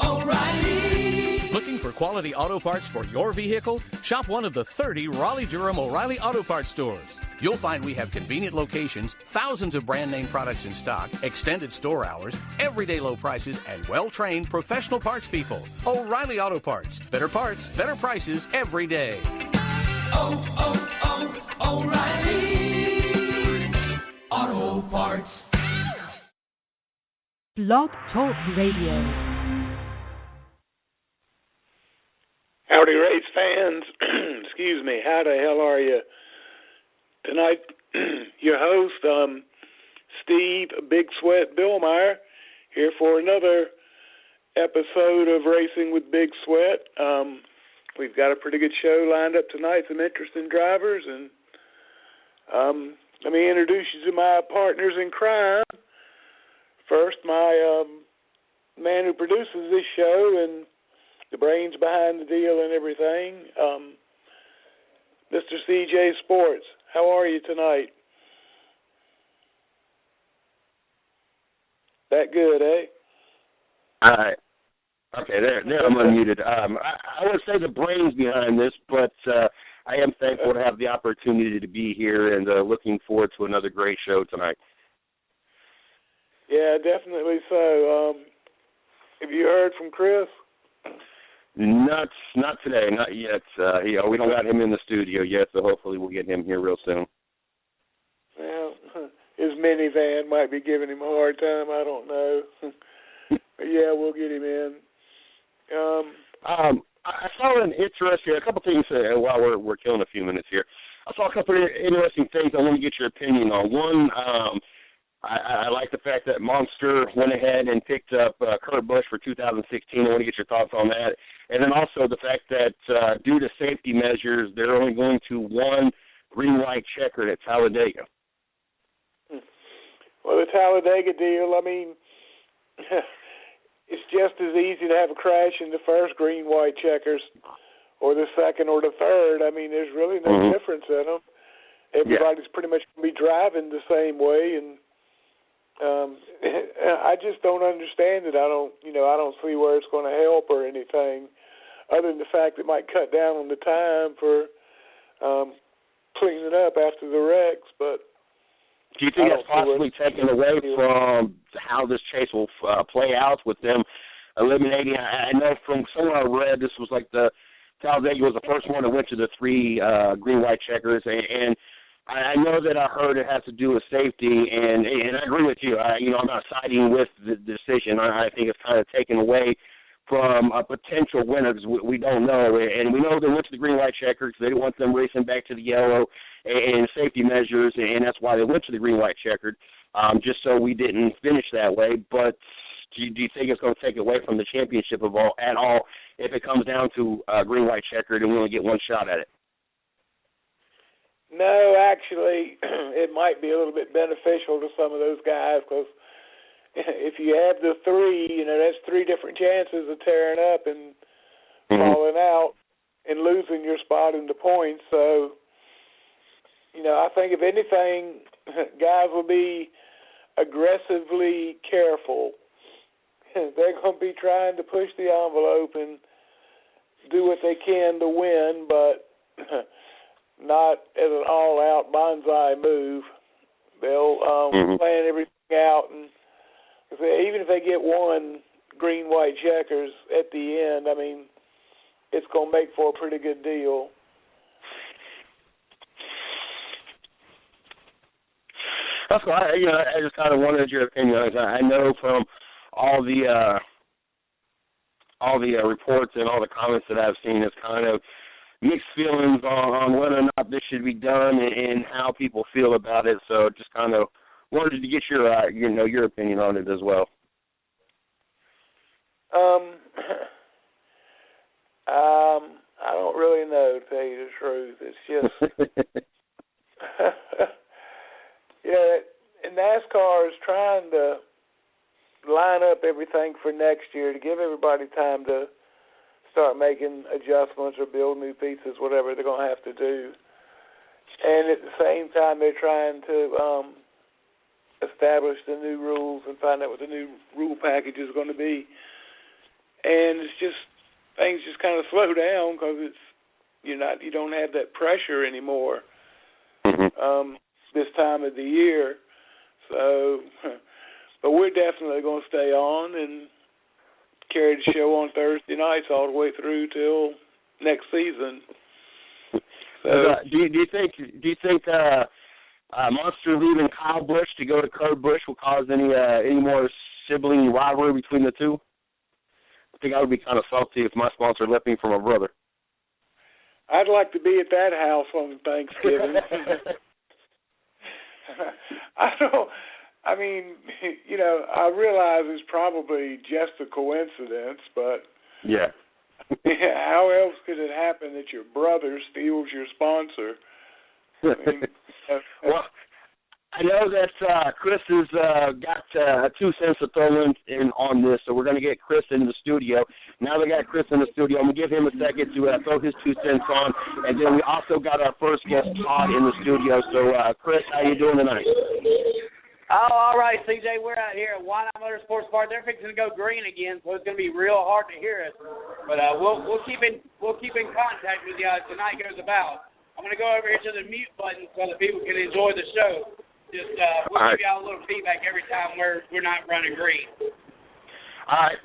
O'Reilly. Looking for quality auto parts for your vehicle? Shop one of the 30 Raleigh-Durham O'Reilly Auto Parts stores. You'll find we have convenient locations, thousands of brand name products in stock, extended store hours, everyday low prices, and well-trained professional parts people. O'Reilly Auto Parts. Better parts, better prices every day. O'Reilly Auto Parts. Blog Talk Radio. Howdy, race fans. Excuse me. How the hell are you? Tonight, your host, Steve Big Sweat Billmeyer, here for another episode of Racing with Big Sweat. We've got a pretty good show lined up tonight, some interesting drivers, and let me introduce you to my partners in crime. First, my man who produces this show and the brains behind the deal and everything, Mr. CJ Sports. How are you tonight? That good, eh? All right. Okay, there I'm unmuted. I would say the brains behind this, but I am thankful to have the opportunity to be here and looking forward to another great show tonight. Yeah, definitely so. Have you heard from Chris? Not today, not yet. We don't got him in the studio yet, so hopefully we'll get him here real soon. Well, his minivan might be giving him a hard time. I don't know. But yeah, we'll get him in. I saw a couple things while we're killing a few minutes here. I saw a couple of interesting things I want to get your opinion on. One, I like the fact that Monster went ahead and picked up Kurt Busch for 2016. I want to get your thoughts on that. And then also the fact that due to safety measures, they're only going to one green-white checkered at Talladega. Well, the Talladega deal, I mean, it's just as easy to have a crash in the first green-white checkers or the second or the third. I mean, there's really no difference in them. Everybody's pretty much going to be driving the same way, and I just don't understand it. I don't see where it's going to help or anything, other than the fact it might cut down on the time for cleaning up after the wrecks. But do you think that's possibly taken away from how this chase will play out with them eliminating? I know from somewhere I read this was like the Talladega was the first one that went to the three green-white checkers, and I know that I heard it has to do with safety, and I agree with you. I'm not siding with the decision. I think it's kind of taken away from a potential winner because we don't know. And we know they went to the green-white checkers. They didn't want them racing back to the yellow and safety measures, and that's why they went to the green-white checkered, just so we didn't finish that way. But do you think it's going to take away from the championship at all if it comes down to green-white checkered and we only get one shot at it? No, actually, it might be a little bit beneficial to some of those guys because if you have the three, that's three different chances of tearing up and falling out and losing your spot in the points. So, I think if anything, guys will be aggressively careful. They're going to be trying to push the envelope and do what they can to win, but not as an all-out bonsai move. They'll plan everything out, and even if they get one green-white checkers at the end, I mean, it's going to make for a pretty good deal. That's why I just kind of wanted your opinion. I know from all the reports and all the comments that I've seen, it's kind of mixed feelings on whether or not this should be done and how people feel about it. So just kind of wanted to get your opinion on it as well. I don't really know, to tell you the truth. It's just, and NASCAR is trying to line up everything for next year to give everybody time to start making adjustments or build new pieces, whatever they're going to have to do. And at the same time, they're trying to establish the new rules and find out what the new rule package is going to be. And it's just things just kind of slow down because you don't have that pressure anymore this time of the year. So, but we're definitely going to stay on and carry the show on Thursday nights all the way through till next season. So, do you think Monster leaving Kyle Busch to go to Kurt Busch will cause any more sibling rivalry between the two? I think I would be kind of salty if my sponsor left me for my brother. I'd like to be at that house on Thanksgiving. I realize it's probably just a coincidence, but yeah. How else could it happen that your brother steals your sponsor? Well, I know that Chris has got 2 cents to throw in on this, so we're going to get Chris in the studio. Now we got Chris in the studio. I'm going to give him a second to throw his 2 cents on, and then we also got our first guest, Todd, in the studio. So, Chris, how you doing tonight? Oh, all right, CJ, we're out here at Wynot Motorsports Park. They're fixing to go green again, so it's going to be real hard to hear us. But we'll keep in contact with you as the night goes about. I'm going to go over here to the mute button so that people can enjoy the show. Just we'll give y'all a little feedback every time we're not running green. All right.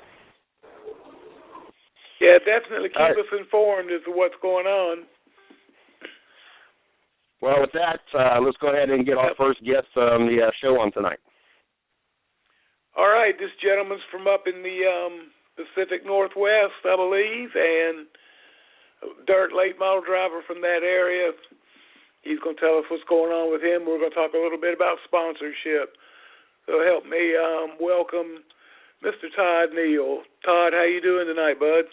Yeah, definitely keep us informed as to what's going on. Well, with that, let's go ahead and get our first guest on the show on tonight. All right, this gentleman's from up in the Pacific Northwest, I believe, and a dirt late model driver from that area. He's going to tell us what's going on with him. We're going to talk a little bit about sponsorship. So help me welcome Mr. Todd Neal. Todd, how you doing tonight, bud?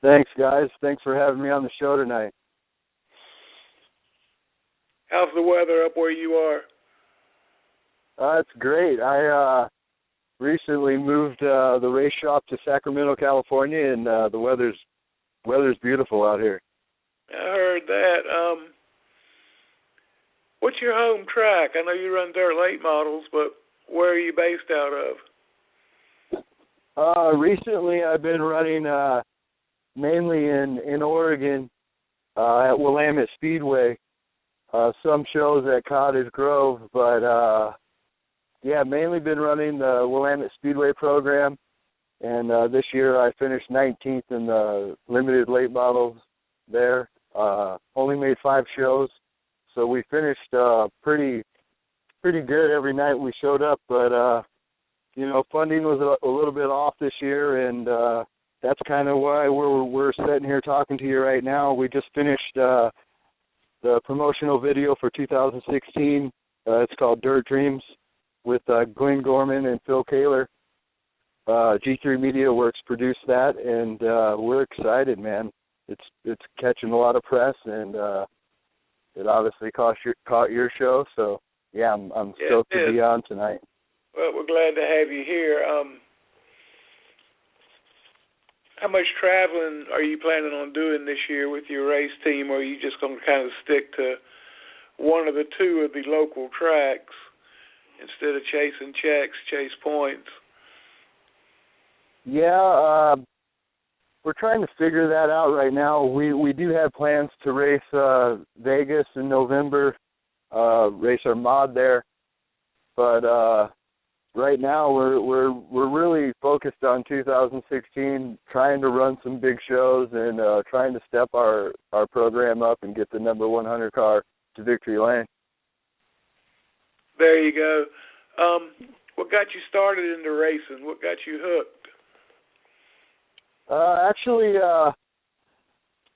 Thanks, guys. Thanks for having me on the show tonight. How's the weather up where you are? It's great. I recently moved the race shop to Sacramento, California, and the weather's beautiful out here. I heard that. What's your home track? I know you run dirt late models, but where are you based out of? Recently I've been running mainly in Oregon at Willamette Speedway. Some shows at Cottage Grove, but mainly been running the Willamette Speedway program, and this year I finished 19th in the limited late models there. Only made 5 shows, so we finished pretty good every night we showed up, but funding was a little bit off this year, and that's kind of why we're sitting here talking to you right now. We just finished the promotional video for 2016. It's called Dirt Dreams with Glenn Gorman and Phil Kaler. G3 Media Works produced that, and we're excited, man. It's catching a lot of press, and it obviously caught your show. So yeah, I'm stoked to be on tonight. Well, we're glad to have you here. How much traveling are you planning on doing this year with your race team, or are you just going to kind of stick to one of the 2 of the local tracks instead of chasing checks, chase points? Yeah, we're trying to figure that out right now. We do have plans to race Vegas in November, race our mod there, but right now we're really focused on 2016, trying to run some big shows and trying to step our program up and get the number 100 car to victory lane. There you go. What got you started into racing? What got you hooked? Actually,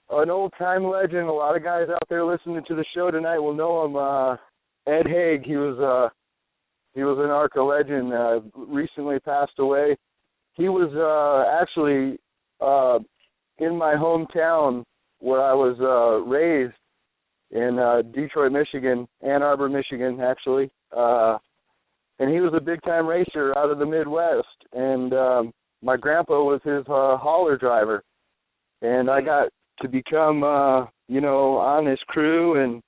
an old-time legend. A lot of guys out there listening to the show tonight will know him. Ed Haig. He was an ARCA legend. Recently passed away. He was actually in my hometown where I was raised in Detroit, Michigan, Ann Arbor, Michigan, actually. And he was a big-time racer out of the Midwest. And my grandpa was his hauler driver. And I got to become, on his crew. And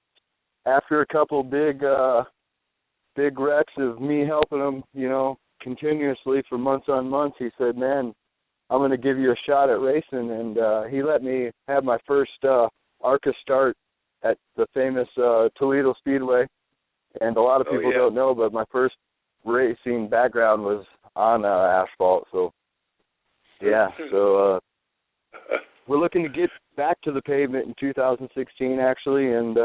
after a couple big big wrecks of me helping him, you know, continuously for months on months, he said, man, I'm going to give you a shot at racing. And he let me have my first ARCA start at the famous Toledo Speedway. And a lot of people don't know, but my first racing background was on asphalt. So, yeah, so we're looking to get back to the pavement in 2016, actually, and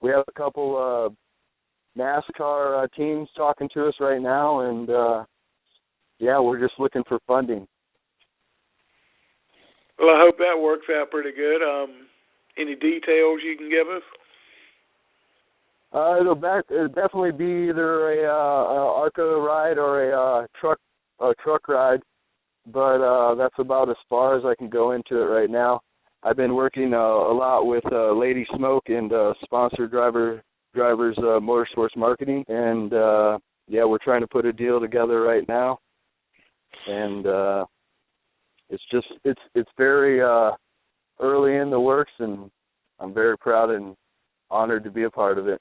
we have a couple NASCAR teams talking to us right now, and, yeah, we're just looking for funding. Well, I hope that works out pretty good. Any details you can give us? It'll definitely be either a ARCA ride or a truck ride, but that's about as far as I can go into it right now. I've been working a lot with Lady Smoke and Sponsored Drivers Motorsports Marketing, and yeah, we're trying to put a deal together right now, and it's very early in the works, and I'm very proud and honored to be a part of it.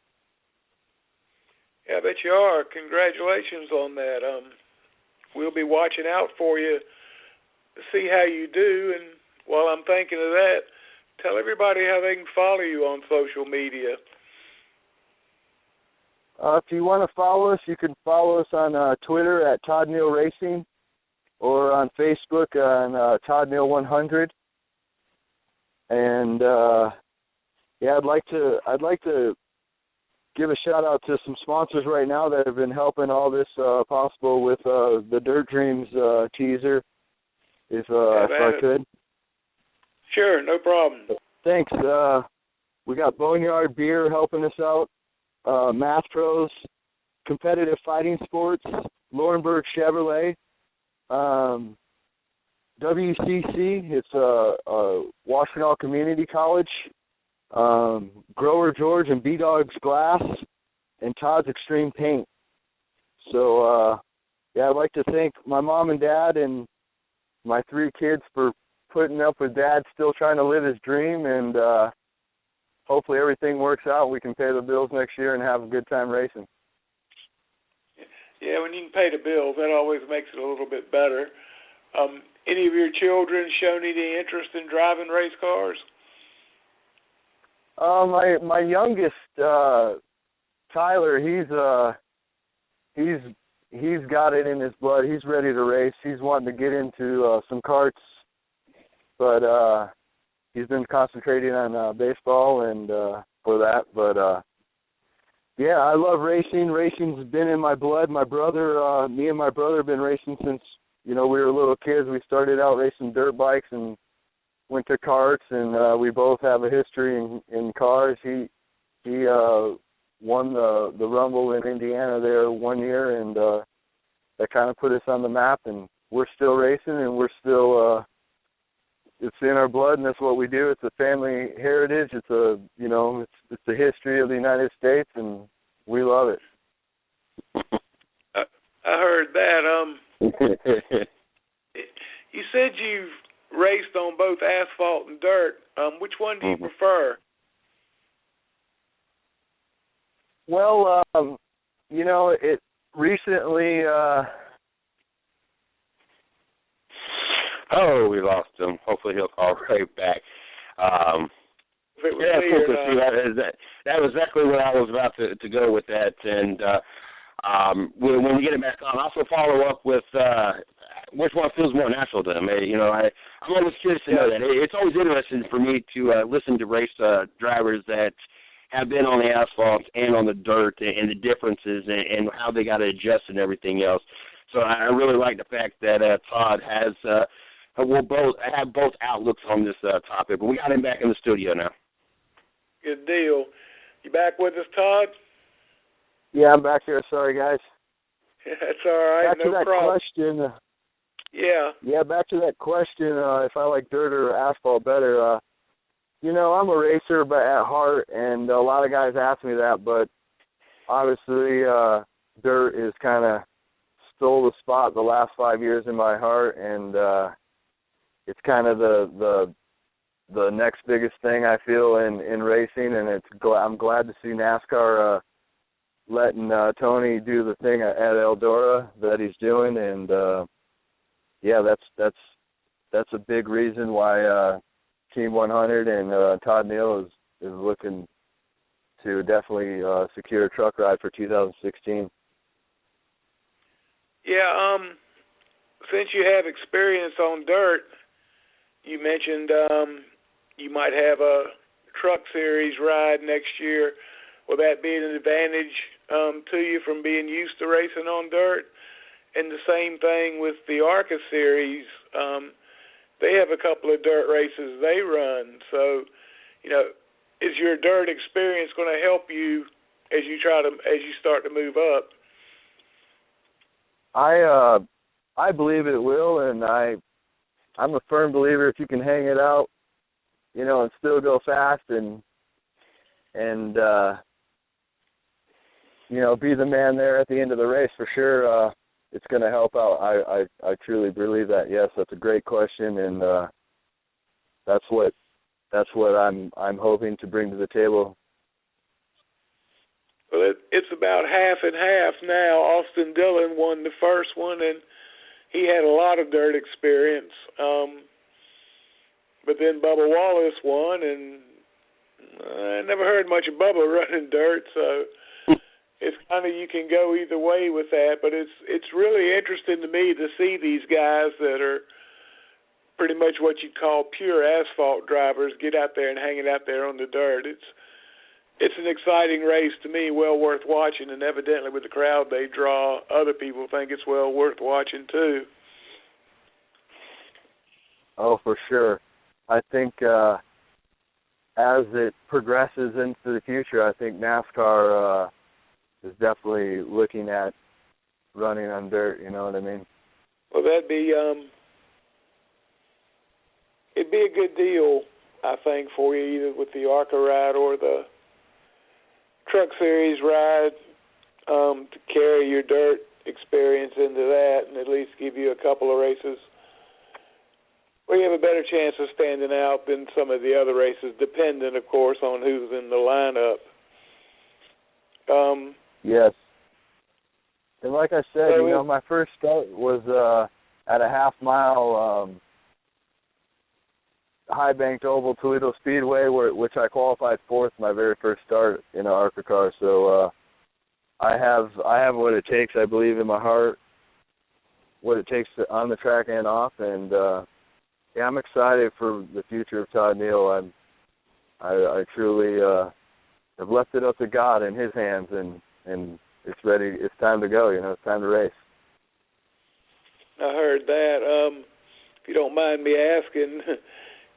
Yeah, I bet you are. Congratulations on that. We'll be watching out for you to see how you do. And while I'm thinking of that, tell everybody how they can follow you on social media. If you want to follow us, you can follow us on Twitter at Todd Neal Racing, or on Facebook on Todd Neal 100. And yeah, I'd like to give a shout out to some sponsors right now that have been helping all this possible with the Dirt Dreams teaser, if I could. Sure, no problem. Thanks. We got Boneyard Beer helping us out, Math Pros, Competitive Fighting Sports, Laurinburg Chevrolet, WCC, it's Washtenaw Community College, Grower George and B-Dogs Glass, and Todd's Extreme Paint. So, yeah, I'd like to thank my mom and dad and my 3 kids for putting up with Dad still trying to live his dream, and hopefully everything works out. We can pay the bills next year and have a good time racing. Yeah, when you can pay the bills, that always makes it a little bit better. Any of your children shown any interest in driving race cars? My youngest, Tyler, he's got it in his blood. He's ready to race. He's wanting to get into some karts, but he's been concentrating on baseball and for that. But yeah, I love racing. Racing's been in my blood. My brother, me and my brother have been racing since, you know, we were little kids. We started out racing dirt bikes and went to karts, and we both have a history in cars. He won the Rumble in Indiana there one year, and that kind of put us on the map, and we're still racing, and we're still it's in our blood, and that's what we do. It's a family heritage. It's it's the history of the United States, and we love it. I heard that. You said you've raced on both asphalt and dirt. Which one do you prefer? Well, it recently. Oh, we lost him. Hopefully he'll call right back. That was exactly where I was about to go with that. And when we get it back on, also follow up with which one feels more natural to him. I'm always curious to know that. It's always interesting for me to listen to race drivers that have been on the asphalt and on the dirt, and the differences and how they got to adjust and everything else. So I really like the fact that Todd has we'll both have both outlooks on this topic. But we got him back in the studio now. Good deal. You back with us, Todd? Yeah, I'm back here. Sorry, guys. That's all right. Back to that question. Yeah, back to that question, if I like dirt or asphalt better. I'm a racer but at heart, and a lot of guys ask me that, but obviously dirt is kind of stole the spot the last 5 years in my heart, and it's kind of the next biggest thing I feel in racing, and I'm glad to see NASCAR letting Tony do the thing at Eldora that he's doing, and that's a big reason why Team 100 and Todd Neal is looking to definitely secure a truck ride for 2016. Yeah, since you have experience on dirt, you mentioned you might have a truck series ride next year. Will that be an advantage to you from being used to racing on dirt? And the same thing with the ARCA series. They have a couple of dirt races they run. So, is your dirt experience going to help you as you start to move up? I believe it will, and I'm a firm believer if you can hang it out, and still go fast and be the man there at the end of the race for sure. It's going to help out. I truly believe that. Yes, that's a great question, and that's what I'm hoping to bring to the table. Well, it's about half and half now. Austin Dillon won the first one, and he had a lot of dirt experience. But then Bubba Wallace won, and I never heard much of Bubba running dirt, so it's kind of, you can go either way with that. But it's really interesting to me to see these guys that are pretty much what you'd call pure asphalt drivers get out there and hang it out there on the dirt. It's an exciting race to me, well worth watching, and evidently with the crowd they draw, other people think it's well worth watching too. Oh, for sure. I think as it progresses into the future, I think NASCAR is definitely looking at running on dirt, you know what I mean? Well, it'd be a good deal, I think, for you, either with the ARCA ride or the Truck Series ride, to carry your dirt experience into that and at least give you a couple of races where you have a better chance of standing out than some of the other races, dependent, of course, on who's in the lineup. Yes. And like I said, my first start was at a half-mile high-banked oval Toledo Speedway, which I qualified fourth my very first start in an ARCA car. So I have what it takes, I believe, in my heart, what it takes on the track and off. And, I'm excited for the future of Todd Neal. I truly have left it up to God in his hands, and it's ready. It's time to go, It's time to race. I heard that. If you don't mind me asking,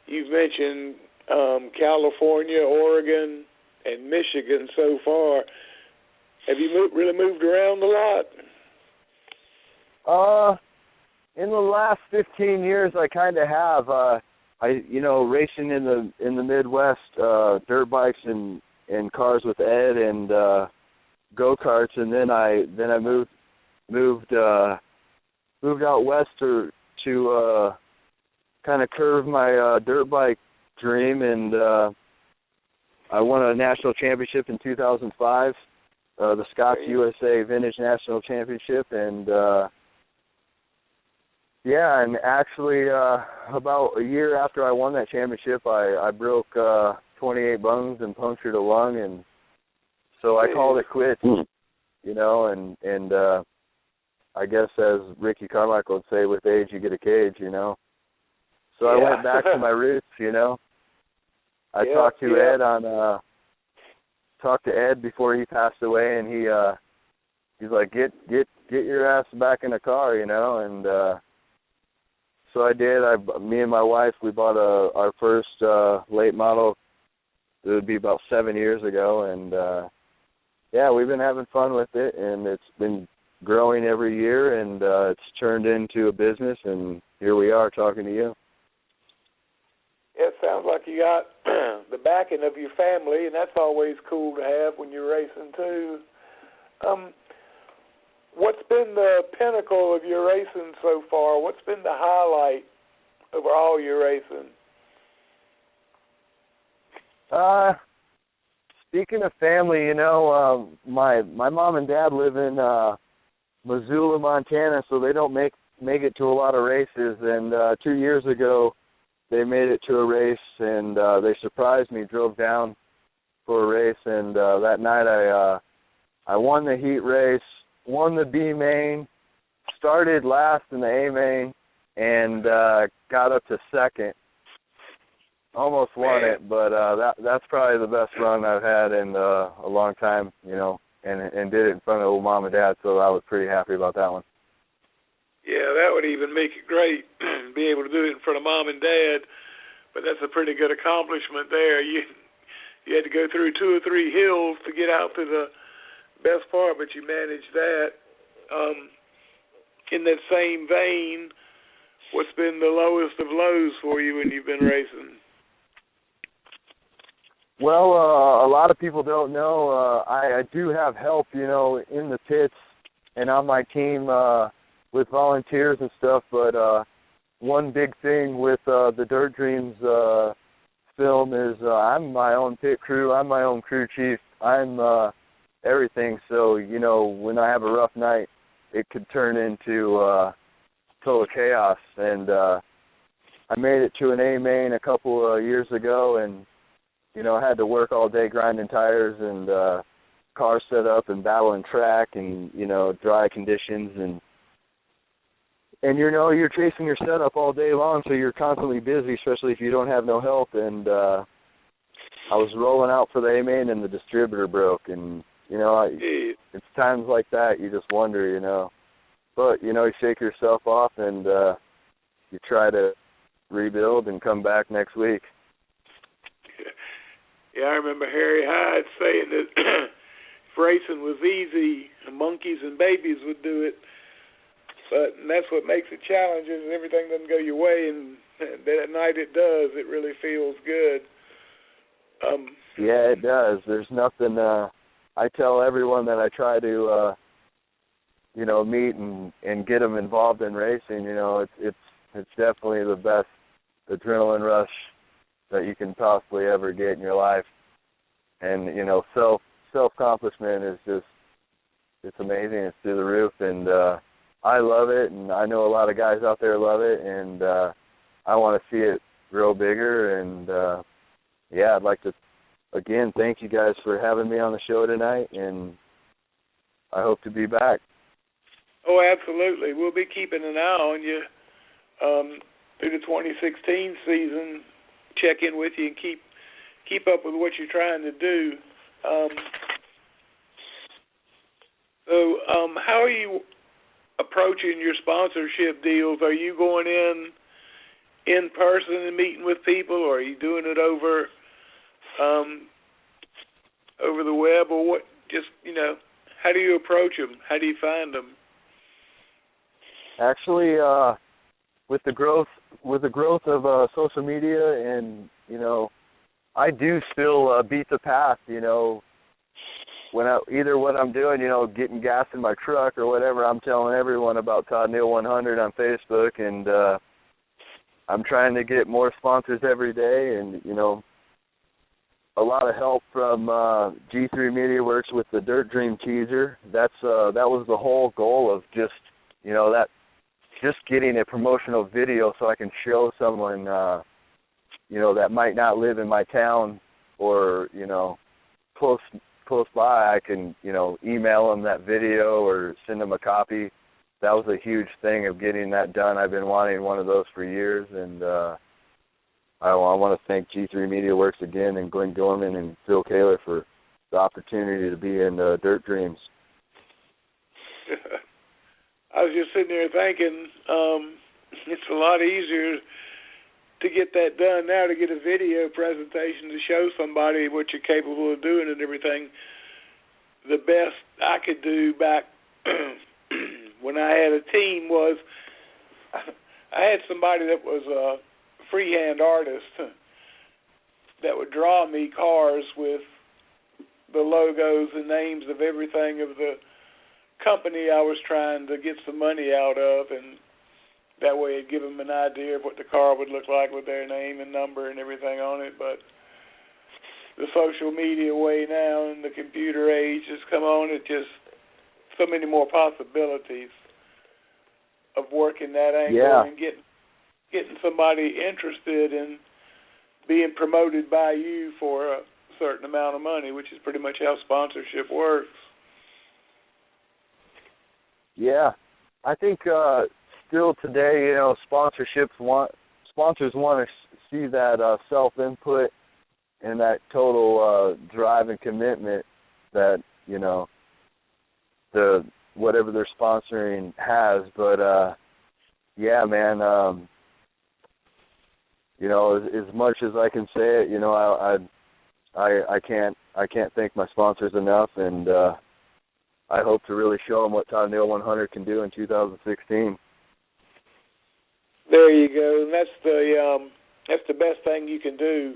you've mentioned California, Oregon, and Michigan so far. Have you really moved around a lot? In the last 15 years, I kind of have. Racing in the Midwest, dirt bikes and cars with Ed and go-karts, and then I moved out west to kind of curve my dirt bike dream, and I won a national championship in 2005, the Scots USA Vintage National Championship, and and actually about a year after I won that championship, I broke 28 bones and punctured a lung, and so I called it quits, and I guess as Ricky Carmichael would say, with age you get a cage, So I went back to my roots, I talked to Ed before he passed away, and he's like, get your ass back in the car, and so I did. Me and my wife, we bought our first late model. It would be about 7 years ago, and we've been having fun with it, and it's been growing every year, and it's turned into a business, and here we are talking to you. It sounds like you got the backing of your family, and that's always cool to have when you're racing too. What's been the pinnacle of your racing so far? What's been the highlight of all your racing? speaking of family, my mom and dad live in Missoula, Montana, so they don't make it to a lot of races. And 2 years ago, they made it to a race, and they surprised me. Drove down for a race, and that night I won the heat race, won the B main, started last in the A main, and got up to second. Almost won it, but that's probably the best run I've had in a long time, and did it in front of old mom and dad, so I was pretty happy about that one. Yeah, that would even make it great, be able to do it in front of mom and dad, but that's a pretty good accomplishment there. You had to go through 2 or 3 hills to get out to the best part, but you managed that. In that same vein, what's been the lowest of lows for you when you've been racing? Well, a lot of people don't know. I do have help, in the pits and on my team with volunteers and stuff. But one big thing with the Dirt Dreams film is I'm my own pit crew. I'm my own crew chief. I'm everything. So, when I have a rough night, it could turn into total chaos. And I made it to an A main a couple of years ago, and I had to work all day grinding tires and car setup and battling track and, dry conditions. And you're chasing your setup all day long, so you're constantly busy, especially if you don't have no help. And I was rolling out for the A-main and the distributor broke. And, it's times like that you just wonder, But, you shake yourself off and you try to rebuild and come back next week. Yeah, I remember Harry Hyde saying that if racing was easy, monkeys and babies would do it. But that's what makes it challenging. Everything doesn't go your way, and that night it does. It really feels good. Yeah, it does. There's nothing. I tell everyone that I try to, meet and get them involved in racing. It's definitely the best adrenaline rush that you can possibly ever get in your life. And, self-accomplishment is just, it's amazing. It's through the roof. And I love it, and I know a lot of guys out there love it, and I want to see it grow bigger. And, I'd like to, again, thank you guys for having me on the show tonight, and I hope to be back. Oh, absolutely. We'll be keeping an eye on you through the 2016 season. Check in with you and keep up with what you're trying to do. How are you approaching your sponsorship deals? Are you going in person and meeting with people, or are you doing it over the web, or what? Just how do you approach them? How do you find them? Actually, with the growth of social media, and I do still beat the path. When what I'm doing, getting gas in my truck or whatever, I'm telling everyone about Todd Neal 100 on Facebook, and I'm trying to get more sponsors every day, and a lot of help from G3 Media Works with the Dirt Dream teaser. That was the whole goal of just getting a promotional video so I can show someone that might not live in my town or close by. I can email them that video or send them a copy. That was a huge thing of getting that done. I've been wanting one of those for years, and I want to thank G3 Media Works again, and Glenn Gorman and Phil Kaler for the opportunity to be in Dirt Dreams. I was just sitting there thinking, it's a lot easier to get that done now, to get a video presentation to show somebody what you're capable of doing and everything. The best I could do back when I had a team was I had somebody that was a freehand artist that would draw me cars with the logos and names of everything of the company I was trying to get some money out of, and that way it'd give them an idea of what the car would look like with their name and number and everything on it. But the social media way now and the computer age has come on. It just so many more possibilities of working that angle and getting somebody interested in being promoted by you for a certain amount of money, which is pretty much how sponsorship works. Yeah, I think still today, you know, sponsors want to see that self-input and that total drive and commitment that, you know, the whatever they're sponsoring has. But yeah, man, you know, as much as I can say it, you know, I can't thank my sponsors enough, and I hope to really show them what Todd Neal 100 can do in 2016. There you go, and that's the best thing you can do,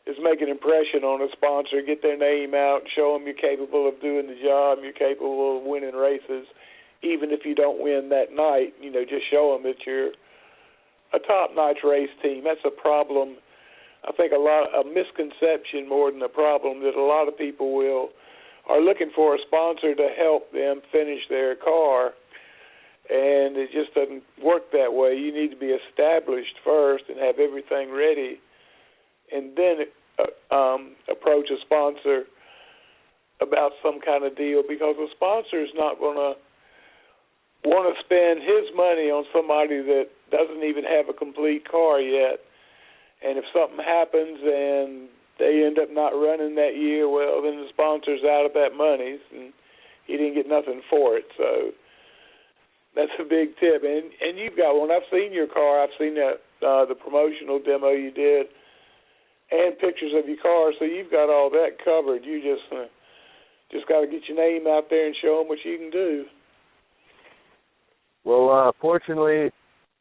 is make an impression on a sponsor, get their name out, show them you're capable of doing the job, you're capable of winning races, even if you don't win that night. You know, just show them that you're a top-notch race team. That's a problem. I think a misconception more than a problem, that a lot of people are looking for a sponsor to help them finish their car, and it just doesn't work that way. You need to be established first and have everything ready, and then approach a sponsor about some kind of deal, because a sponsor is not going to want to spend his money on somebody that doesn't even have a complete car yet. And if something happens and they end up not running that year, well, then the sponsor's out of that money, and he didn't get nothing for it. So that's a big tip. And you've got one. I've seen your car. I've seen the promotional demo you did and pictures of your car. So you've got all that covered. You just got to get your name out there and show them what you can do. Well, fortunately,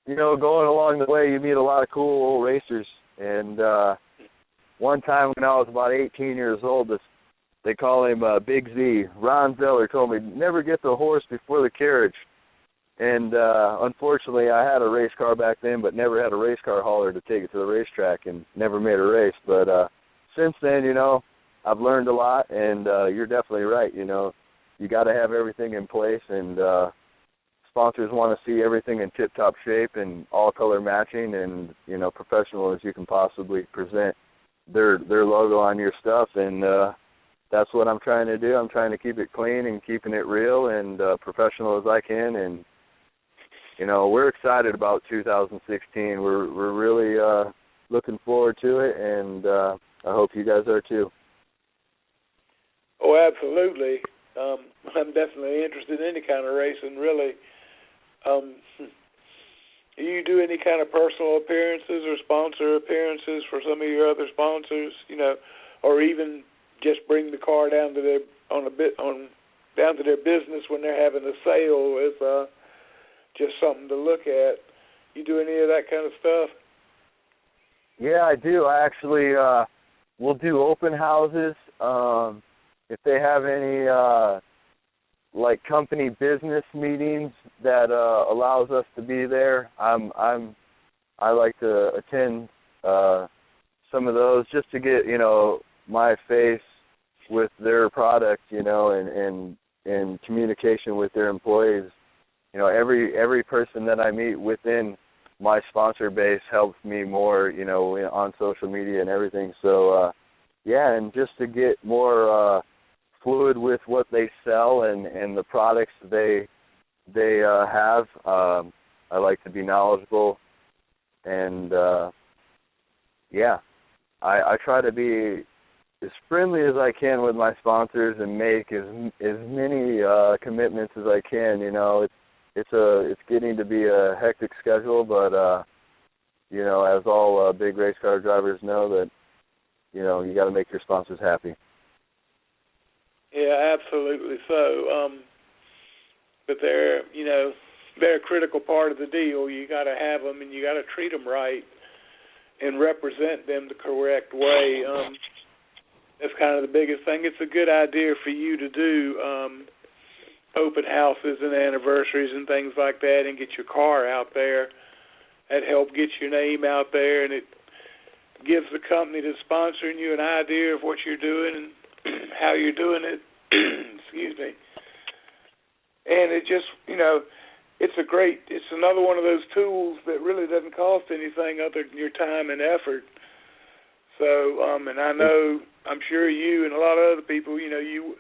you know, going along the way, you meet a lot of cool old racers. And one time when I was about 18 years old, they call him Big Z. Ron Zeller told me, never get the horse before the carriage. And unfortunately, I had a race car back then, but never had a race car hauler to take it to the racetrack, and never made a race. But since then, you know, I've learned a lot, and you're definitely right. You know, you got to have everything in place, and sponsors want to see everything in tip-top shape and all-color matching, and, you know, professional as you can possibly present their logo on your stuff. And that's what I'm trying to do. I'm trying to keep it clean and keeping it real and professional as I can. And, you know, we're excited about 2016. We're really looking forward to it, and I hope you guys are too. Oh, absolutely. I'm definitely interested in any kind of racing, really. Do you do any kind of personal appearances or sponsor appearances for some of your other sponsors, you know, or even just bring the car down to their down to their business when they're having a sale as just something to look at? You do any of that kind of stuff? Yeah, I do. I actually will do open houses. If they have any like company business meetings that allows us to be there, I like to attend some of those just to get, you know, my face with their product, you know, and communication with their employees. You know, every person that I meet within my sponsor base helps me more, you know, on social media and everything. So yeah, and just to get more fluid with what they sell and the products they have. I like to be knowledgeable, and yeah, I try to be as friendly as I can with my sponsors and make as many commitments as I can. You know, it's getting to be a hectic schedule, but you know, as all big race car drivers know, that, you know, you got to make your sponsors happy. Yeah, absolutely so. But they're a critical part of the deal. You got to have them, and you got to treat them right and represent them the correct way. That's kind of the biggest thing. It's a good idea for you to do open houses and anniversaries and things like that, and get your car out there. That help get your name out there, and gives the company that's sponsoring you an idea of what you're doing and how you're doing it. Excuse me. And it just, it's another one of those tools that really doesn't cost anything other than your time and effort. So, and I know, I'm sure you and a lot of other people, you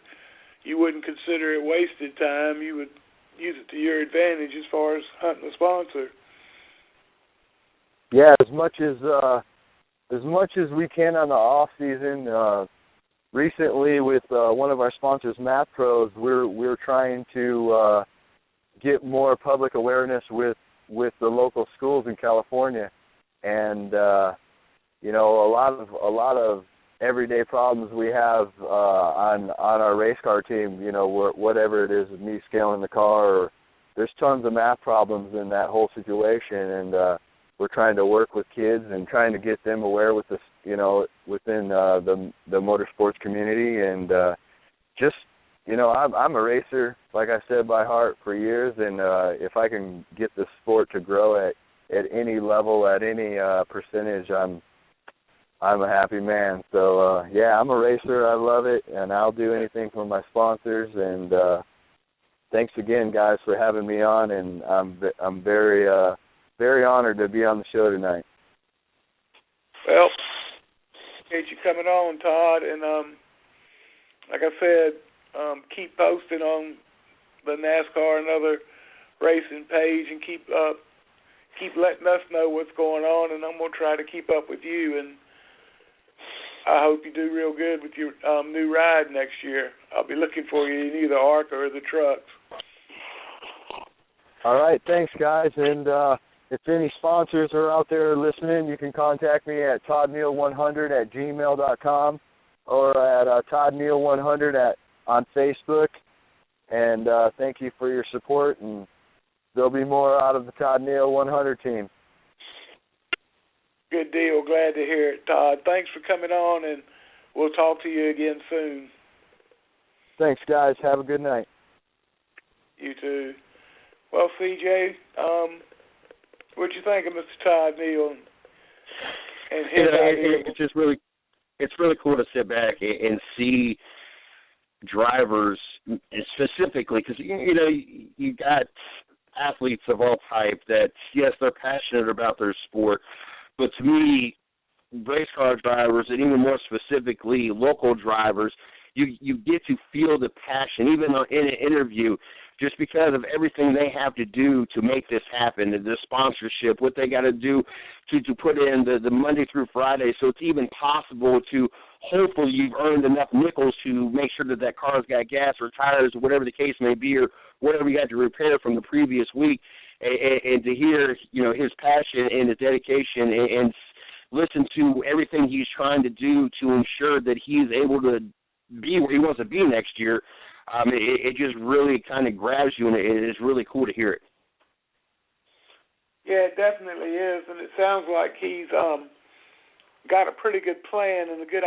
wouldn't consider it wasted time. You would use it to your advantage as far as hunting a sponsor. Yeah, as much as we can on the off season. Recently, with one of our sponsors, Math Pros, we're trying to get more public awareness with the local schools in California, and a lot of everyday problems we have on our race car team. Whatever it is, me scaling the car, or there's tons of math problems in that whole situation, and we're trying to work with kids and trying to get them aware with this, within the motorsports community, and I'm a racer, like I said, by heart for years, and if I can get the sport to grow at any level, at any percentage, I'm a happy man. So I'm a racer. I love it, and I'll do anything for my sponsors. And thanks again, guys, for having me on, and I'm very very honored to be on the show tonight. Well, appreciate you coming on, Todd, and like I said, keep posting on the NASCAR and other racing page, and keep letting us know what's going on, and I'm going to try to keep up with you, and I hope you do real good with your new ride next year. I'll be looking for you in either ARCA or the trucks. All right, thanks, guys, and if any sponsors are out there listening, you can contact me at toddneal100@gmail.com or at toddneal100 on Facebook. And thank you for your support, and there'll be more out of the Todd Neal 100 team. Good deal. Glad to hear it, Todd. Thanks for coming on, and we'll talk to you again soon. Thanks, guys. Have a good night. You too. Well, CJ, what'd you think of Mr. Todd Neal and his idea? It's really cool to sit back and see drivers specifically, because you got athletes of all type that, yes, they're passionate about their sport, but to me, race car drivers, and even more specifically local drivers, you get to feel the passion, even in an interview, just because of everything they have to do to make this happen, the sponsorship, what they got to do to put in the Monday through Friday, so it's even possible to, hopefully you've earned enough nickels to make sure that car's got gas or tires or whatever the case may be, or whatever you had to repair from the previous week, and to hear, his passion and his dedication, and listen to everything he's trying to do to ensure that he's able to be where he wants to be next year. It just really kind of grabs you, and it's really cool to hear it. Yeah, it definitely is, and it sounds like he's got a pretty good plan and a good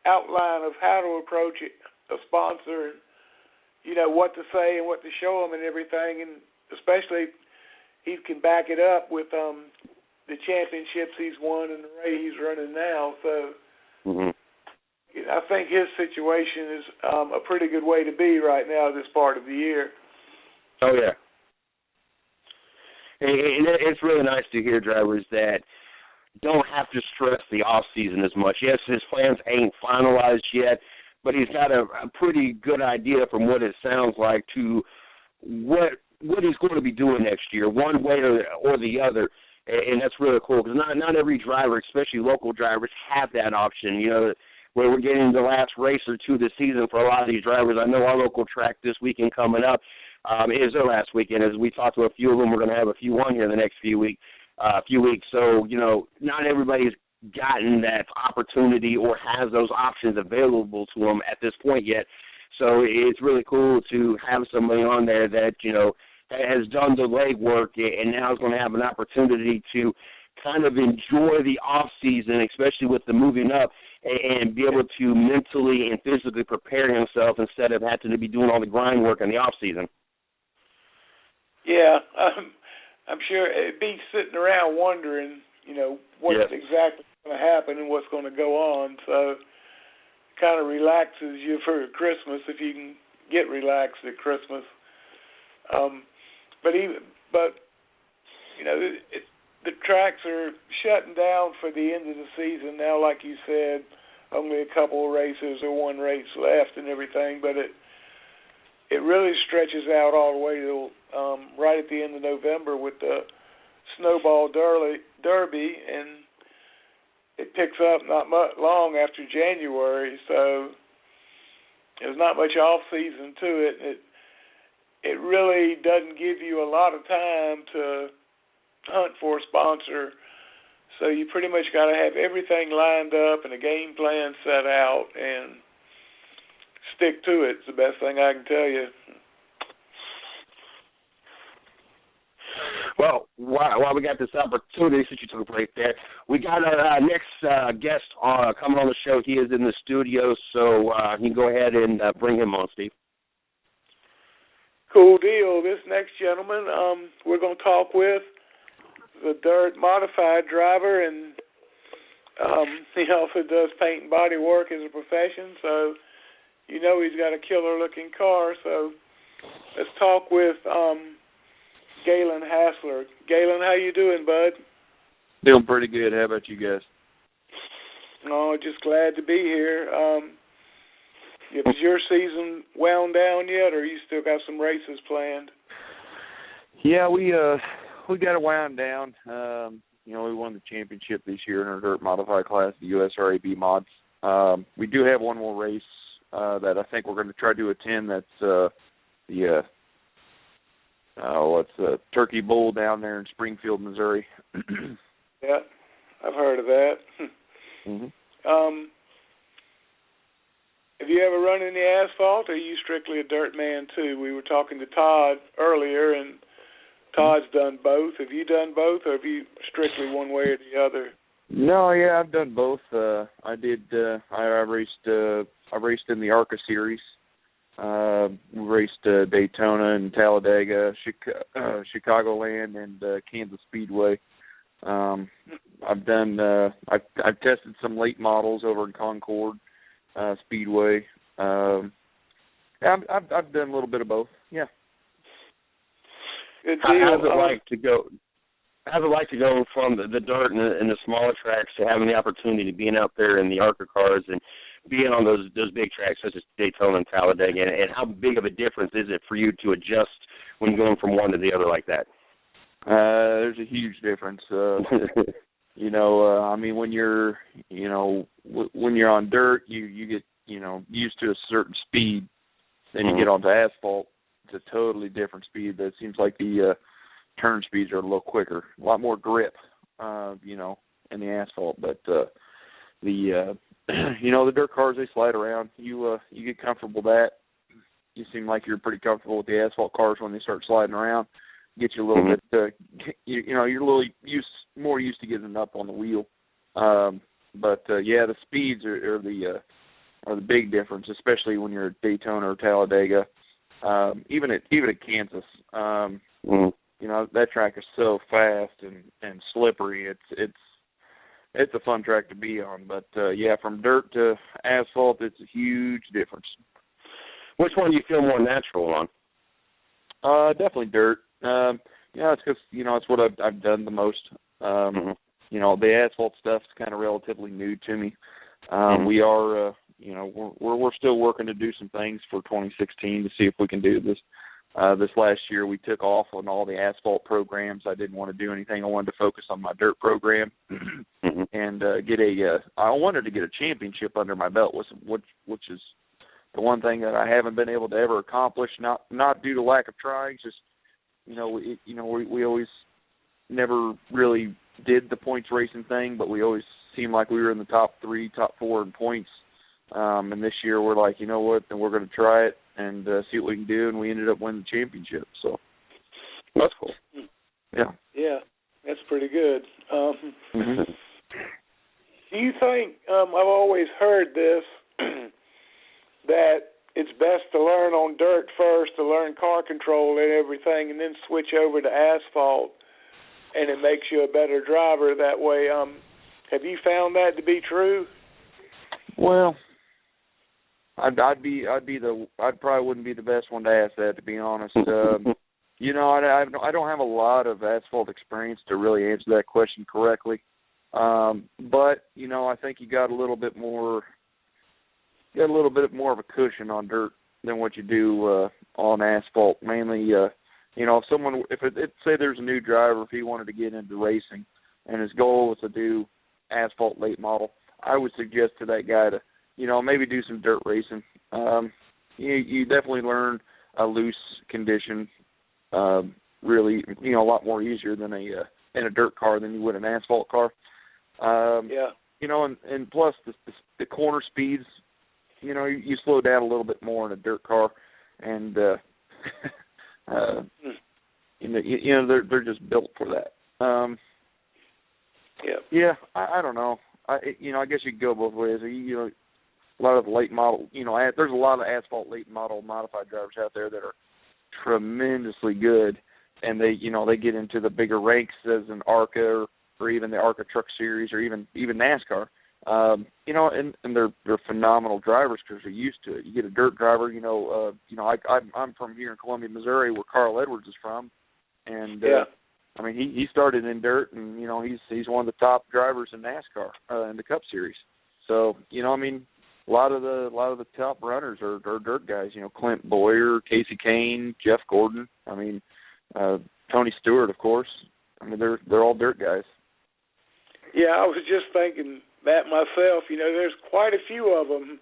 outline of how to approach it, a sponsor, and what to say and what to show them and everything, and especially he can back it up with the championships he's won and the race he's running now. So I think his situation is a pretty good way to be right now this part of the year. Oh, yeah. And it's really nice to hear drivers that don't have to stress the off season as much. Yes, his plans ain't finalized yet, but he's got a pretty good idea from what it sounds like to what he's going to be doing next year, one way or the other. And that's really cool, because not every driver, especially local drivers, have that option. Where we're getting the last race or two this season for a lot of these drivers. I know our local track this weekend coming up is their last weekend. As we talked to a few of them, we're going to have a few on here in the next few weeks. So, not everybody's gotten that opportunity or has those options available to them at this point yet. So it's really cool to have somebody on there that, has done the legwork and now is going to have an opportunity to kind of enjoy the off season, especially with the moving up, and be able to mentally and physically prepare himself instead of having to be doing all the grind work in the off season. Yeah, I'm sure it'd be sitting around wondering, what's exactly going to happen and what's going to go on. So it kind of relaxes you for Christmas if you can get relaxed at Christmas. But you know, the tracks are shutting down for the end of the season now, like you said. Only a couple of races or one race left and everything, but it really stretches out all the way to right at the end of November with the Snowball Derby, and it picks up not much long after January, so there's not much off season to it. It really doesn't give you a lot of time to hunt for a sponsor, so you pretty much got to have everything lined up and a game plan set out and stick to it. It's the best thing I can tell you. Well, while we got this opportunity, since you took a break there, we got our next guest coming on the show. He is in the studio, so you can go ahead and bring him on, Steve. Cool deal. This next gentleman, we're going to talk with the dirt modified driver, and he also does paint and body work as a profession, so you know he's got a killer-looking car. So let's talk with Galen Hassler. Galen, how you doing, bud? Doing pretty good. How about you guys? Oh, just glad to be here. Is your season wound down yet, or you still got some races planned? Yeah, we got it wound down. You know, we won the championship this year in our dirt modified class, the USRAB mods. We do have one more race that I think we're going to try to attend. That's the Turkey Bowl down there in Springfield, Missouri. Yeah, I've heard of that. Mm-hmm. Have you ever run in the asphalt, or are you strictly a dirt man too? We were talking to Todd earlier, and Todd's done both. Have you done both, or have you strictly one way or the other? No, yeah, I've done both. I did. I raced in the ARCA series. We raced Daytona and Talladega, Chicagoland, and Kansas Speedway. I've done. I've tested some late models over in Concord Speedway. I've done a little bit of both. Yeah. Good deal. How's it like to go from the dirt and the smaller tracks to having the opportunity to being out there in the ARCA cars and being on those big tracks such as Daytona and Talladega, and how big of a difference is it for you to adjust when going from one to the other like that? There's a huge difference. You know, I mean, when you're on dirt, you get, used to a certain speed. Then you get onto asphalt, it's a totally different speed. That seems like the turn speeds are a little quicker, a lot more grip, in the asphalt. But the dirt cars, they slide around. You get comfortable with that. You seem like you're pretty comfortable with the asphalt cars when they start sliding around. Get you a little bit, you're a little more used to getting up on the wheel. But the speeds are the big difference, especially when you're at Daytona or Talladega. Even at Kansas, that track is so fast and slippery. It's a fun track to be on. But from dirt to asphalt, it's a huge difference. Which one do you feel more natural on? Definitely dirt. It's because it's what I've done the most. The asphalt stuff's kind of relatively new to me. We are, we're still working to do some things for 2016 to see if we can do this. This last year, we took off on all the asphalt programs. I didn't want to do anything. I wanted to focus on my dirt program and I wanted to get a championship under my belt, which is the one thing that I haven't been able to ever accomplish. Not due to lack of trying, just we always never really did the points racing thing, but we always seemed like we were in the top 3, top 4 in points. And this year we're like, you know what, then we're going to try it and see what we can do, and we ended up winning the championship. So that's cool. Yeah. Yeah, that's pretty good. Do you think, I've always heard this, that it's best to learn on dirt first, to learn car control and everything, and then switch over to asphalt, and it makes you a better driver that way. Have you found that to be true? Well, I probably wouldn't be the best one to ask that, to be honest. You know, I don't have a lot of asphalt experience to really answer that question correctly. But you know, I think you got a little bit more of a cushion on dirt than what you do on asphalt. Mainly, you know, if say there's a new driver, if he wanted to get into racing, and his goal was to do asphalt late model, I would suggest to that guy to, you know, maybe do some dirt racing. You definitely learn a loose condition really, you know, a lot more easier than in a dirt car than you would an asphalt car. Yeah. You know, and plus the corner speeds, you know, you slow down a little bit more in a dirt car, and you know they're just built for that. Yeah, I don't know. You know, I guess you could go both ways. You know, a lot of late model, you know, there's a lot of asphalt late model modified drivers out there that are tremendously good, and they get into the bigger ranks as an ARCA or even the ARCA Truck Series or even NASCAR. You know, and they're phenomenal drivers because they're used to it. You get a dirt driver, you know, I'm from here in Columbia, Missouri, where Carl Edwards is from, and I mean he started in dirt, and you know he's one of the top drivers in NASCAR in the Cup Series. So you know, I mean, a lot of the top runners are dirt guys. You know, Clint Boyer, Casey Kane, Jeff Gordon. I mean, Tony Stewart, of course. I mean, they're all dirt guys. Yeah, I was just thinking that myself. You know, there's quite a few of them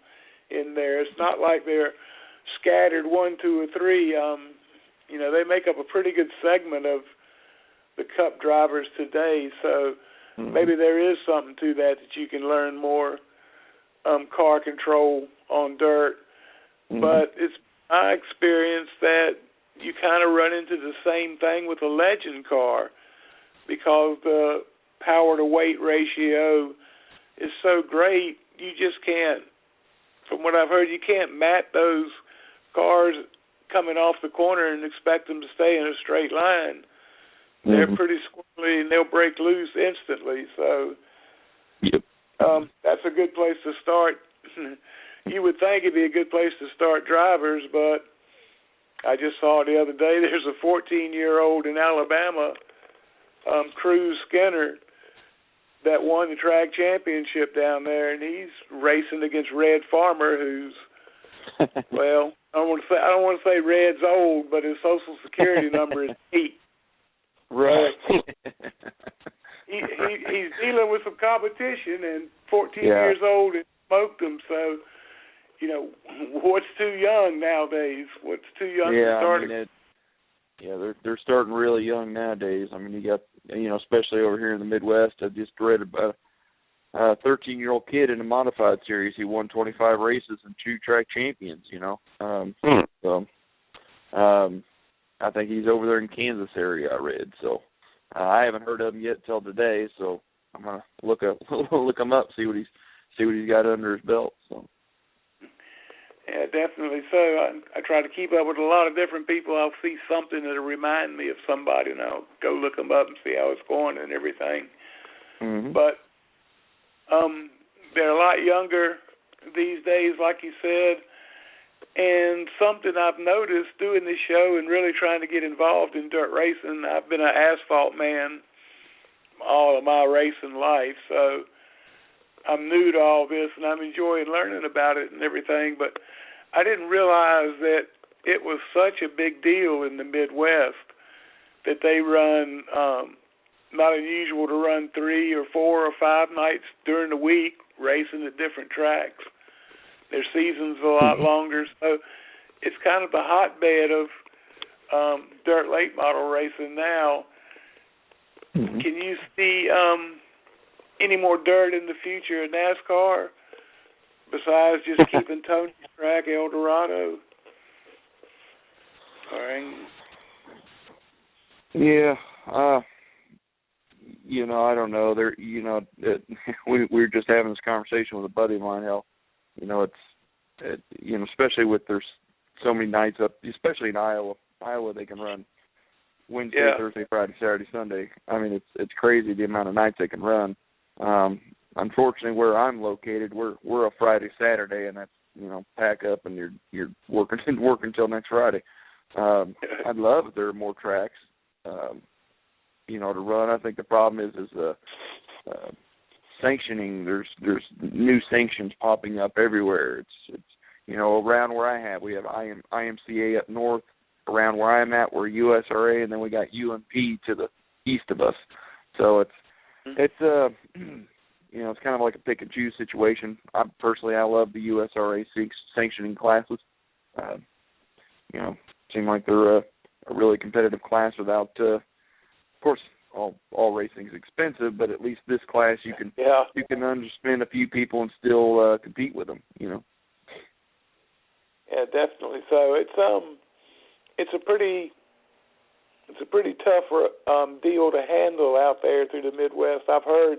in there. It's not like they're scattered 1, 2, or 3. You know, they make up a pretty good segment of the Cup drivers today. So maybe there is something to that you can learn more car control on dirt. But it's my experience that you kind of run into the same thing with a legend car because the power to weight ratio is so great, you just can't, from what I've heard, you can't mat those cars coming off the corner and expect them to stay in a straight line. They're pretty squirrely and they'll break loose instantly. So that's a good place to start. You would think it'd be a good place to start drivers, but I just saw the other day there's a 14-year-old in Alabama, Cruz Skinner, that won the track championship down there, and he's racing against Red Farmer, who's well, I don't want to say Red's old, but his Social Security number is 8. Right. He's dealing with some competition, and 14 years old and smoked him. So, you know, what's too young nowadays? What's too young to start? I mean, they're starting really young nowadays. I mean, you got, you know, especially over here in the Midwest. I just read about a 13-year-old kid in a modified series. He won 25 races and 2 track champions. You know, so I think he's over there in Kansas area. I read so. I haven't heard of him yet till today, so I'm gonna look him up, see what he's got under his belt. So. Yeah, definitely. So I try to keep up with a lot of different people. I'll see something that'll remind me of somebody, and I'll go look them up and see how it's going and everything. But they're a lot younger these days, like you said. And something I've noticed doing this show and really trying to get involved in dirt racing, I've been an asphalt man all of my racing life, so I'm new to all this, and I'm enjoying learning about it and everything, but I didn't realize that it was such a big deal in the Midwest that they run, not unusual to run 3 or 4 or 5 nights during the week racing at different tracks. Their season's a lot longer, so it's kind of the hotbed of dirt late model racing now. Can you see any more dirt in the future in NASCAR besides just keeping Tony's track El Dorado? Yeah, you know, I don't know. There, you know, we were just having this conversation with a buddy of mine. How, you know, it's you know, especially with there's so many nights up, especially in Iowa. Iowa, they can run Wednesday, Thursday, Friday, Saturday, Sunday. I mean, it's crazy the amount of nights they can run. unfortunately, where I'm located, we're a Friday, Saturday, and that's, pack up and you're working until next Friday. I'd love if there were more tracks, to run. I think the problem is sanctioning. There's new sanctions popping up everywhere. It's around where we have IMCA up north. Around where I'm at, we're USRA, and then we got UMP to the east of us. So it's it's kind of like a pick and choose situation. I love the USRA sanctioning classes. Seem like they're a really competitive class without, of course, all racing is expensive, but at least this class you can underspend a few people and still compete with them. Yeah, definitely. So it's a pretty tough deal to handle out there through the Midwest. I've heard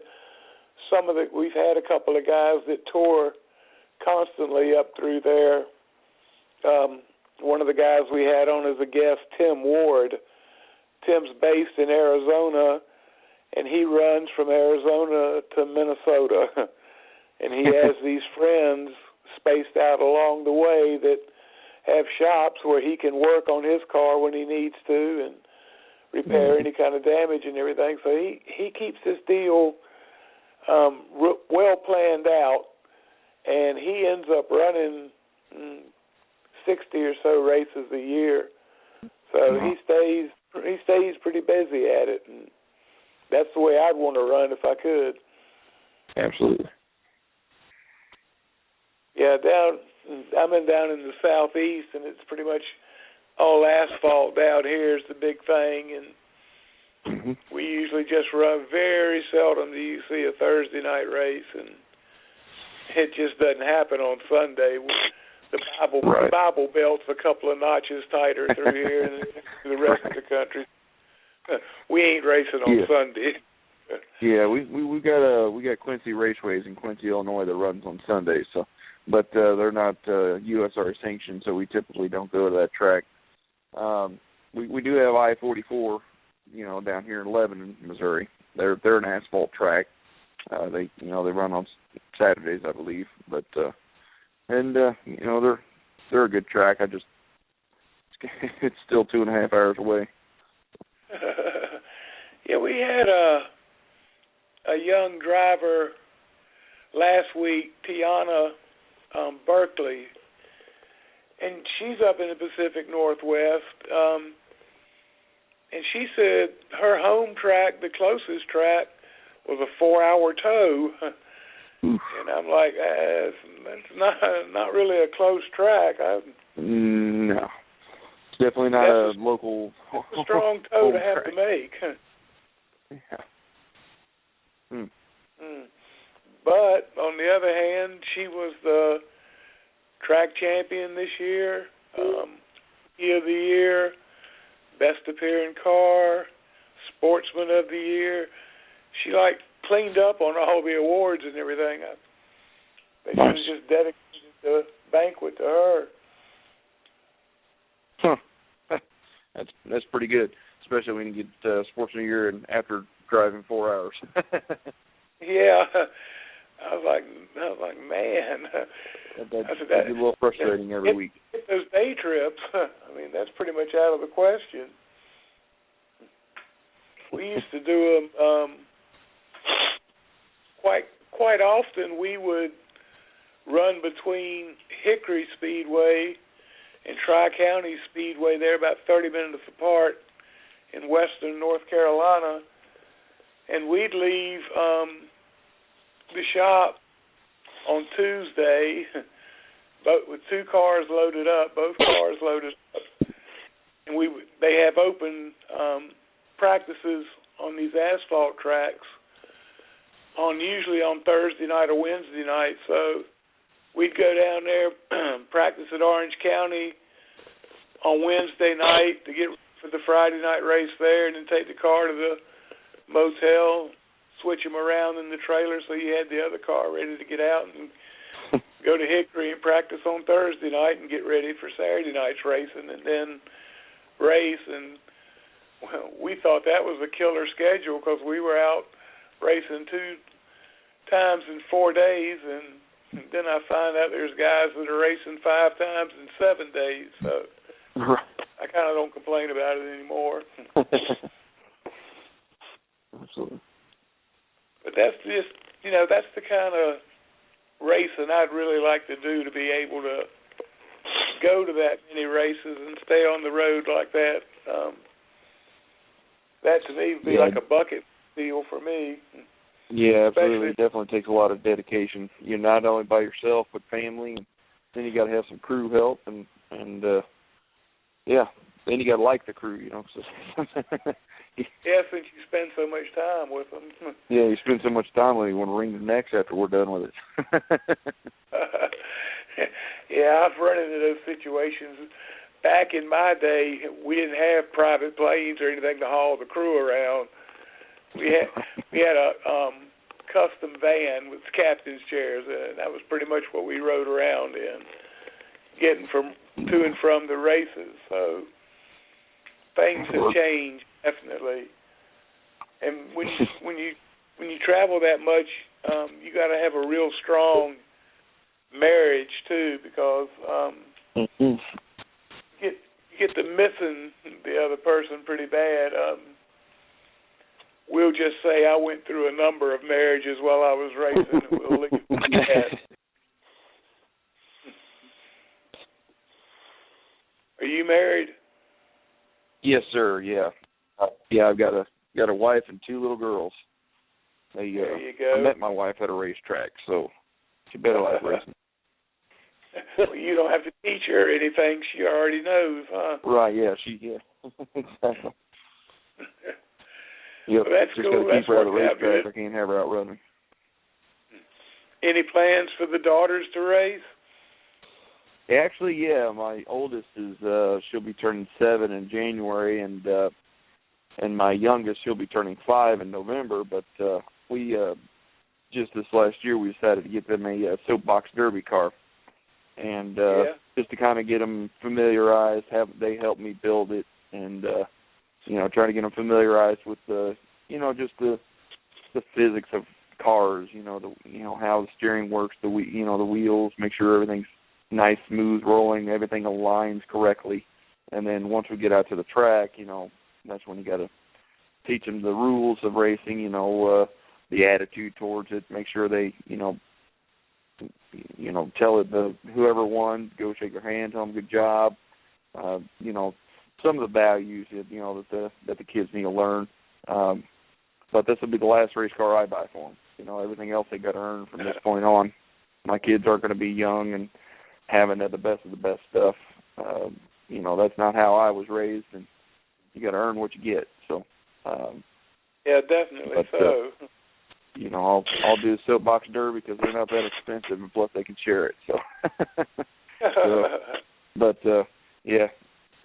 we've had a couple of guys that tour constantly up through there. One of the guys we had on as a guest, Tim Ward. Tim's based in Arizona, and he runs from Arizona to Minnesota. And he has these friends spaced out along the way that have shops where he can work on his car when he needs to and repair any kind of damage and everything. So he keeps this deal well planned out, and he ends up running 60 or so races a year. So he stays pretty busy at it, and that's the way I'd want to run if I could. Absolutely. Yeah, I'm down in the southeast, and it's pretty much all asphalt down here is the big thing, and we usually just run. Very seldom do you see a Thursday night race, and it just doesn't happen on Sunday. The Bible Belt's a couple of notches tighter through here than the rest of the country. We ain't racing on Sunday. Yeah, we got Quincy Raceways in Quincy, Illinois that runs on Sundays, but they're not USR sanctioned, so we typically don't go to that track. We do have I-44, down here in Lebanon, Missouri. They're an asphalt track. They run on Saturdays, I believe, but they're a good track. It's still 2.5 hours away. Yeah, we had a young driver last week, Tiana Berkeley, and she's up in the Pacific Northwest, and she said her home track, the closest track, was a 4-hour tow. And I'm like, that's not really a close track. No. It's definitely not a local... a strong toe to have to make. Yeah. But, on the other hand, she was the track champion this year, Year of the Year, Best Appearing Car, Sportsman of the Year. She, cleaned up on all the awards and everything. They should have just dedicated the banquet to her. Huh. That's pretty good, especially when you get Sportsman of the Year and after driving 4 hours. Yeah. I was like, man. That'd be a little frustrating every week. Those day trips, that's pretty much out of the question. We used to do them quite often. We would run between Hickory Speedway and Tri-County Speedway. They're about 30 minutes apart in western North Carolina. And we'd leave the shop on Tuesday with two cars loaded up, both cars loaded up. And they have open practices on these asphalt tracks usually on Thursday night or Wednesday night. So we'd go down there, practice at Orange County on Wednesday night to get for the Friday night race there, and then take the car to the motel, switch them around in the trailer so you had the other car ready to get out, and go to Hickory and practice on Thursday night and get ready for Saturday night's racing, and then race. And we thought that was a killer schedule because we were out racing times in 4 days, and then I find out there's guys that are racing 5 times in 7 days. So I kind of don't complain about it anymore. Absolutely. But that's just, that's the kind of racing I'd really like to do, to be able to go to that many races and stay on the road like that. That to me would be like a bucket deal for me. Yeah, absolutely. It definitely takes a lot of dedication. You're not only by yourself, but family, and then you got to have some crew help, and then you got to like the crew, So yeah, since you spend so much time with them. Yeah, you spend so much time with them, you want to wring their necks after we're done with it. Yeah, I've run into those situations. Back in my day, we didn't have private planes or anything to haul the crew around. We had a custom van with captain's chairs, and that was pretty much what we rode around in, getting to and from the races. So things have changed, definitely. And when you travel that much, you got to have a real strong marriage too, because you get to missing the other person pretty bad. We'll just say I went through a number of marriages while I was racing, and we'll leave it at that. Are you married? Yes, sir. Yeah, I've got a wife and 2 little girls. There you go. I met my wife at a racetrack, so she better like racing. Well, you don't have to teach her anything; she already knows, huh? Right? Yeah, exactly. Yep. Well, that's just cool. Gotta keep her out of the That's racetrack. good. I can't have her out running. Any plans for the daughters to race? Actually, yeah. My oldest is she'll be turning 7 in January, and my youngest, she'll be turning 5 in November. But we just this last year we decided to get them a soapbox derby car, and just to kind of get them familiarized. They helped me build it, and try to get them familiarized with just the physics of cars. How the steering works, the wheels, make sure everything's nice, smooth rolling, everything aligns correctly. And then once we get out to the track, that's when you got to teach them the rules of racing, the attitude towards it, make sure they, tell it whoever won, go shake their hand, tell them good job, some of the values that the kids need to learn. But this will be the last race car I buy for them. Everything else they got to earn from this point on. My kids aren't going to be young and having the best of the best stuff. That's not how I was raised, and you got to earn what you get. So. Yeah, definitely. I'll do the soapbox derby because they're not that expensive, and plus they can share it. Yeah.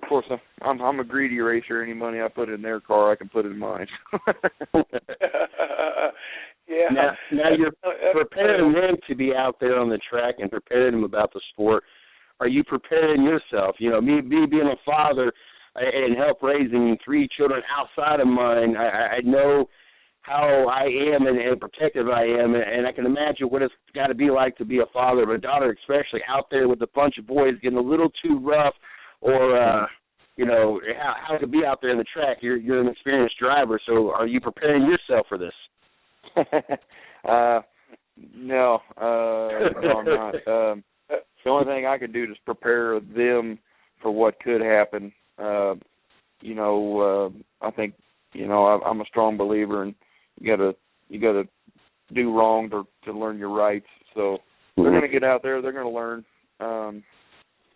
Of course, I'm a greedy racer. Any money I put in their car, I can put in mine. Yeah. Now you're preparing them to be out there on the track and preparing them about the sport. Are you preparing yourself? Me being a father and help raising 3 children outside of mine, I know how I am and protective I am, and I can imagine what it's got to be like to be a father of a daughter, especially out there with a bunch of boys getting a little too rough, or how to be out there in the track. You're an experienced driver, so are you preparing yourself for this? No, I'm not. The only thing I could do is prepare them for what could happen. I think I'm a strong believer in you gotta do wrong to learn your rights. So they're gonna get out there, they're gonna learn.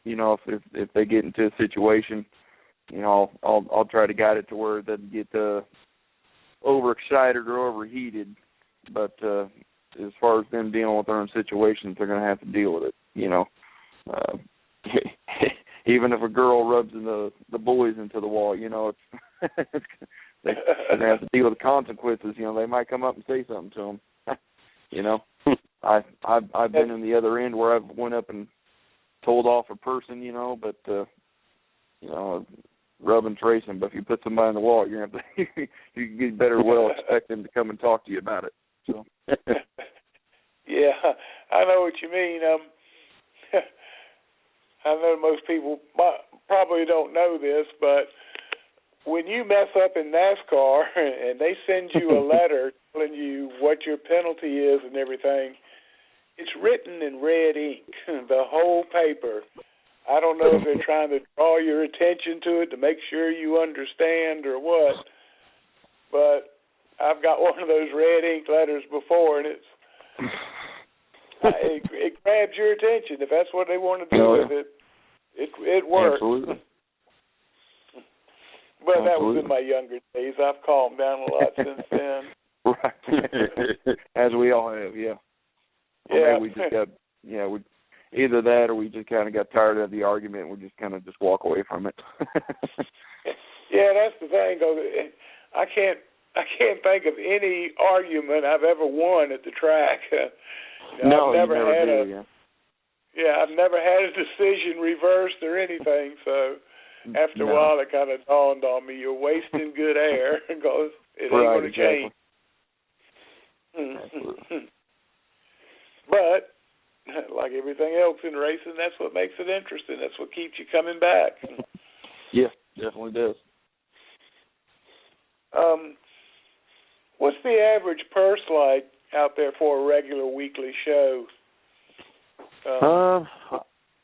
If they get into a situation, I'll try to guide it to where it doesn't get overexcited or overheated. But as far as them dealing with their own situations, they're going to have to deal with it. Even if a girl rubs the boys into the wall, they're going to have to deal with the consequences. They might come up and say something to them. I've been in the other end where I've went up and told off a person, but rubbing tracing. But if you put somebody in the wall, you better well expect them to come and talk to you about it. So. Yeah, I know what you mean. I know most people probably don't know this, but when you mess up in NASCAR and they send you a letter telling you what your penalty is and everything, it's written in red ink, the whole paper. I don't know if they're trying to draw your attention to it to make sure you understand or what, but I've got one of those red ink letters before, and it grabs your attention. If that's what they want to do with it, it works. Absolutely. But that was in my younger days. I've calmed down a lot since then. Right. As we all have, yeah. Yeah. We just got, either that or we just kind of got tired of the argument and we just kind of just walk away from it. Yeah, that's the thing, though. I can't think of any argument I've ever won at the track. No, I've never had do, I've never had a decision reversed or anything, so after a while it kind of dawned on me, you're wasting good air because it ain't going to change. But, like everything else in racing, that's what makes it interesting. That's what keeps you coming back. Yeah, definitely does. What's the average purse like out there for a regular weekly show?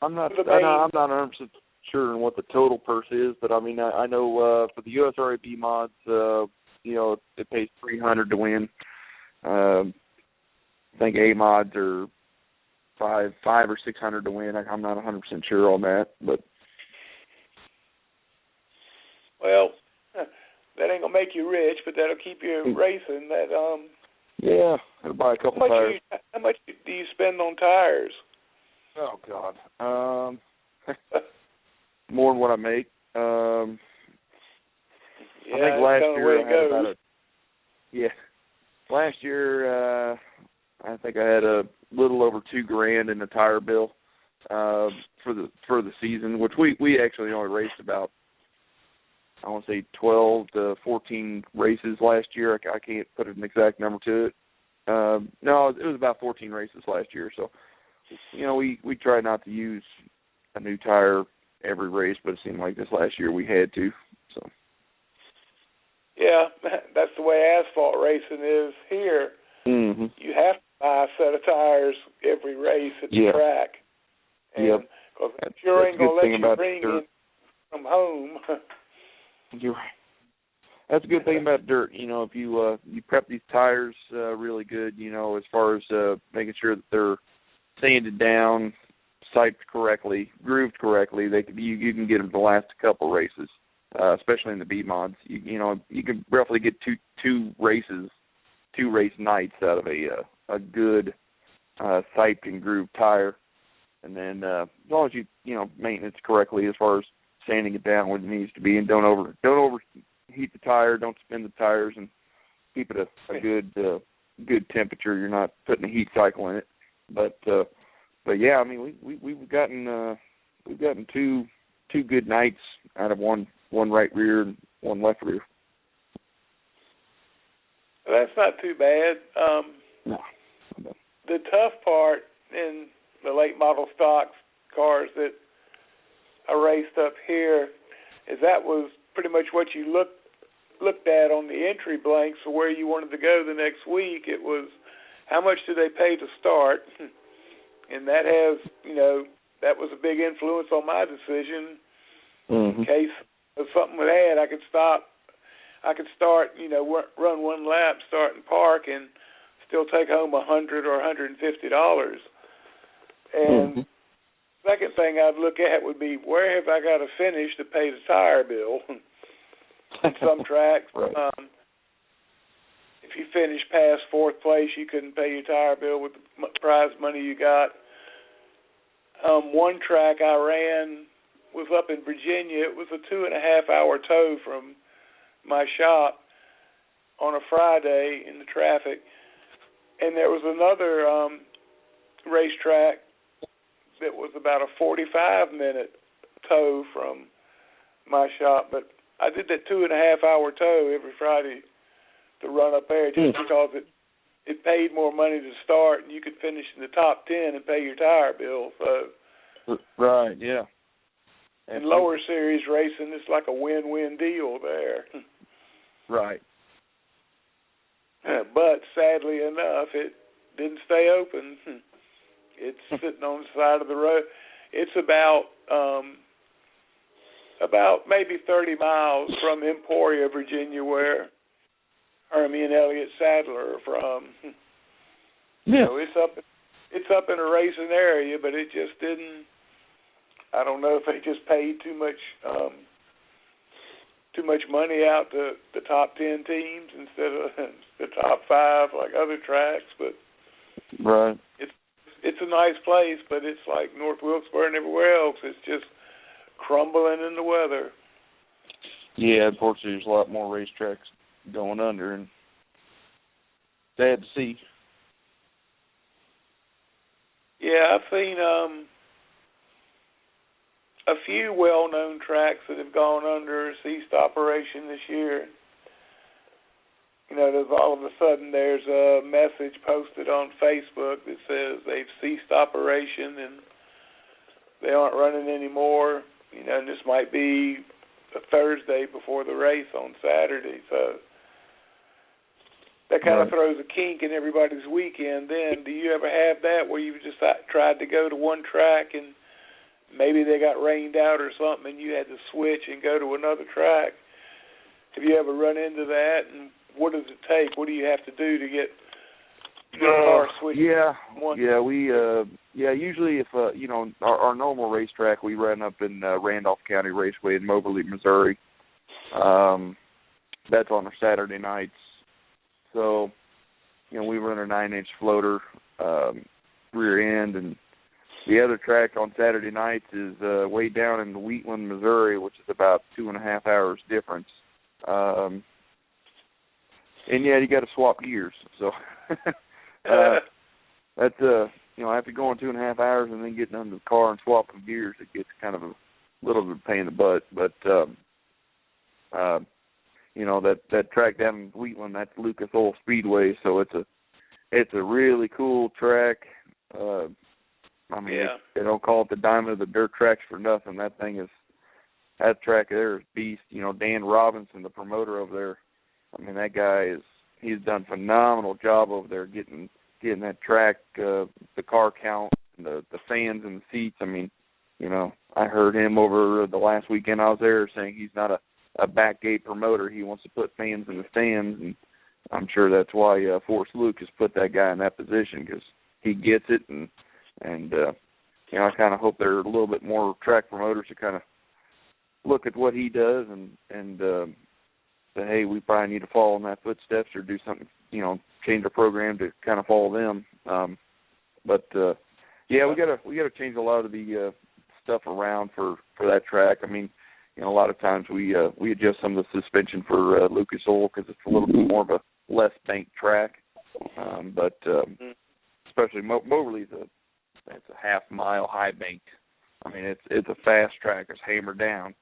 I'm not 100% sure on what the total purse is, but I mean I know for the USRAB mods, it pays $300 to win. I think A mods are $500 or $600 to win. I'm not 100% sure on that, but well, that ain't gonna make you rich, but that'll keep you racing. Yeah, it'll buy a couple tires. How much do you spend on tires? Oh God, more than what I make. I think last year I had last year I think I had a little over $2,000 in the tire bill for the season, which we actually only raced about, I want to say 12 to 14 races last year. I can't put an exact number to it. No, it was about 14 races last year. So, we try not to use a new tire every race, but it seemed like this last year we had to. So. Yeah, that's the way asphalt racing is here. Mm-hmm. You have to buy a set of tires every race at the track. And because sure ain't going to let you bring in from home. You're right. That's a good thing about dirt. If you prep these tires really good, as far as making sure that they're sanded down, siped correctly, grooved correctly, you can get them to last a couple races, especially in the B mods. You can roughly get two race nights out of a good siped and grooved tire, and then as long as you maintenance correctly as far as sanding it down when it needs to be, and don't overheat the tire, don't spin the tires, and keep it a good temperature. You're not putting a heat cycle in it, but yeah, I mean we've gotten two good nights out of one right rear and one left rear. Well, that's not too bad. No. The tough part in the late model stock cars that I raced up here is that was pretty much what you looked at on the entry blanks for where you wanted to go the next week. It was how much do they pay to start, and that that was a big influence on my decision. Mm-hmm. In case of something would add, I could start, run one lap, start and park, and still take home $100 or $150. And second thing I'd look at would be where have I got to finish to pay the tire bill? On some tracks, if you finish past fourth place, you couldn't pay your tire bill with the prize money you got. One track I ran was up in Virginia. It was a 2.5-hour tow from my shop on a Friday in the traffic. And there was another racetrack that was about a 45-minute tow from my shop. But I did that 2.5-hour tow every Friday to run up there just because it paid more money to start, and you could finish in the top 10 and pay your tire bill. So right, yeah. In lower series racing, it's like a win-win deal there. Right. But sadly enough, it didn't stay open. It's sitting on the side of the road. It's about maybe 30 miles from Emporia, Virginia, where Hermie and Elliott Sadler are from. Yeah. So it's up in a racing area, but it just didn't. I don't know if they just paid too much money out to the top 10 teams instead of the top 5 like other tracks. But right, it's a nice place, but it's like North Wilkesboro and everywhere else. It's just crumbling in the weather. Yeah, unfortunately, there's a lot more racetracks going under, and sad to see. Yeah, I've seen a few well-known tracks that have gone under ceased operation this year. You know, all of a sudden there's a message posted on Facebook that says they've ceased operation and they aren't running anymore. You know, and this might be a Thursday before the race on Saturday, so that kind of throws a kink in everybody's weekend. Then, do you ever have that where you've just tried to go to one track and maybe they got rained out or something and you had to switch and go to another track? Have you ever run into that, and what does it take? What do you have to do to get your car switched? Usually if our normal racetrack, we run up in Randolph County Raceway in Moberly, Missouri. That's on our Saturday nights. So, we run a 9-inch floater rear end, and the other track on Saturday nights is way down in Wheatland, Missouri, which is about 2.5 hours difference. And you got to swap gears. So that's after going 2.5 hours and then getting under the car and swapping gears, it gets kind of a little bit of pain in the butt. But that track down in Wheatland, that's Lucas Oil Speedway, so it's a really cool track. They don't call it the Diamond of the Dirt tracks for nothing. That track there is beast. Dan Robinson, the promoter over there, that guy he's done a phenomenal job over there getting that track, the car count, and the fans and the seats. I heard him over the last weekend I was there saying he's not a back gate promoter. He wants to put fans in the stands, and I'm sure that's why Forrest Lucas put that guy in that position, because he gets it, and I kind of hope there are a little bit more track promoters to kind of look at what he does and say, hey, we probably need to follow in that footsteps or do something, change our program to kind of follow them. We got to change a lot of the stuff around for that track. A lot of times we adjust some of the suspension for Lucas Oil because it's a little bit more of a less banked track. Especially Moberly's it's a half-mile high banked. It's a fast track. It's hammered down.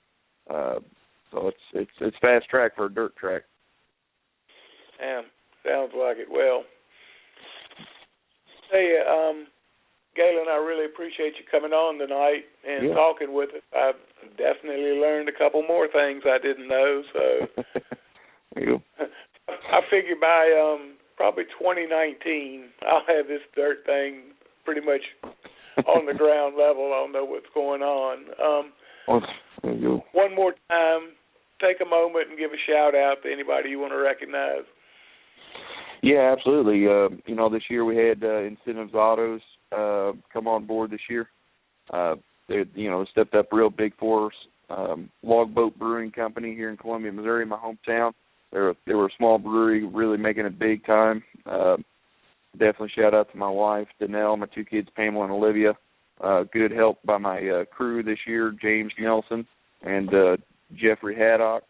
So it's fast track for a dirt track. Yeah, sounds like it. Well, hey, Galen, I really appreciate you coming on tonight and talking with us. I've definitely learned a couple more things I didn't know. So I figure by probably 2019, I'll have this dirt thing pretty much on the ground level. I'll know what's going on. One more time, take a moment and give a shout-out to anybody you want to recognize. Yeah, absolutely. This year we had Incentives Autos come on board this year. They stepped up real big for us. Logboat Brewing Company here in Columbia, Missouri, my hometown. They were a small brewery, really making it big time. Definitely shout out to my wife, Danelle, my two kids, Pamela and Olivia. Good help by my crew this year, James Nelson and Jeffrey Haddock.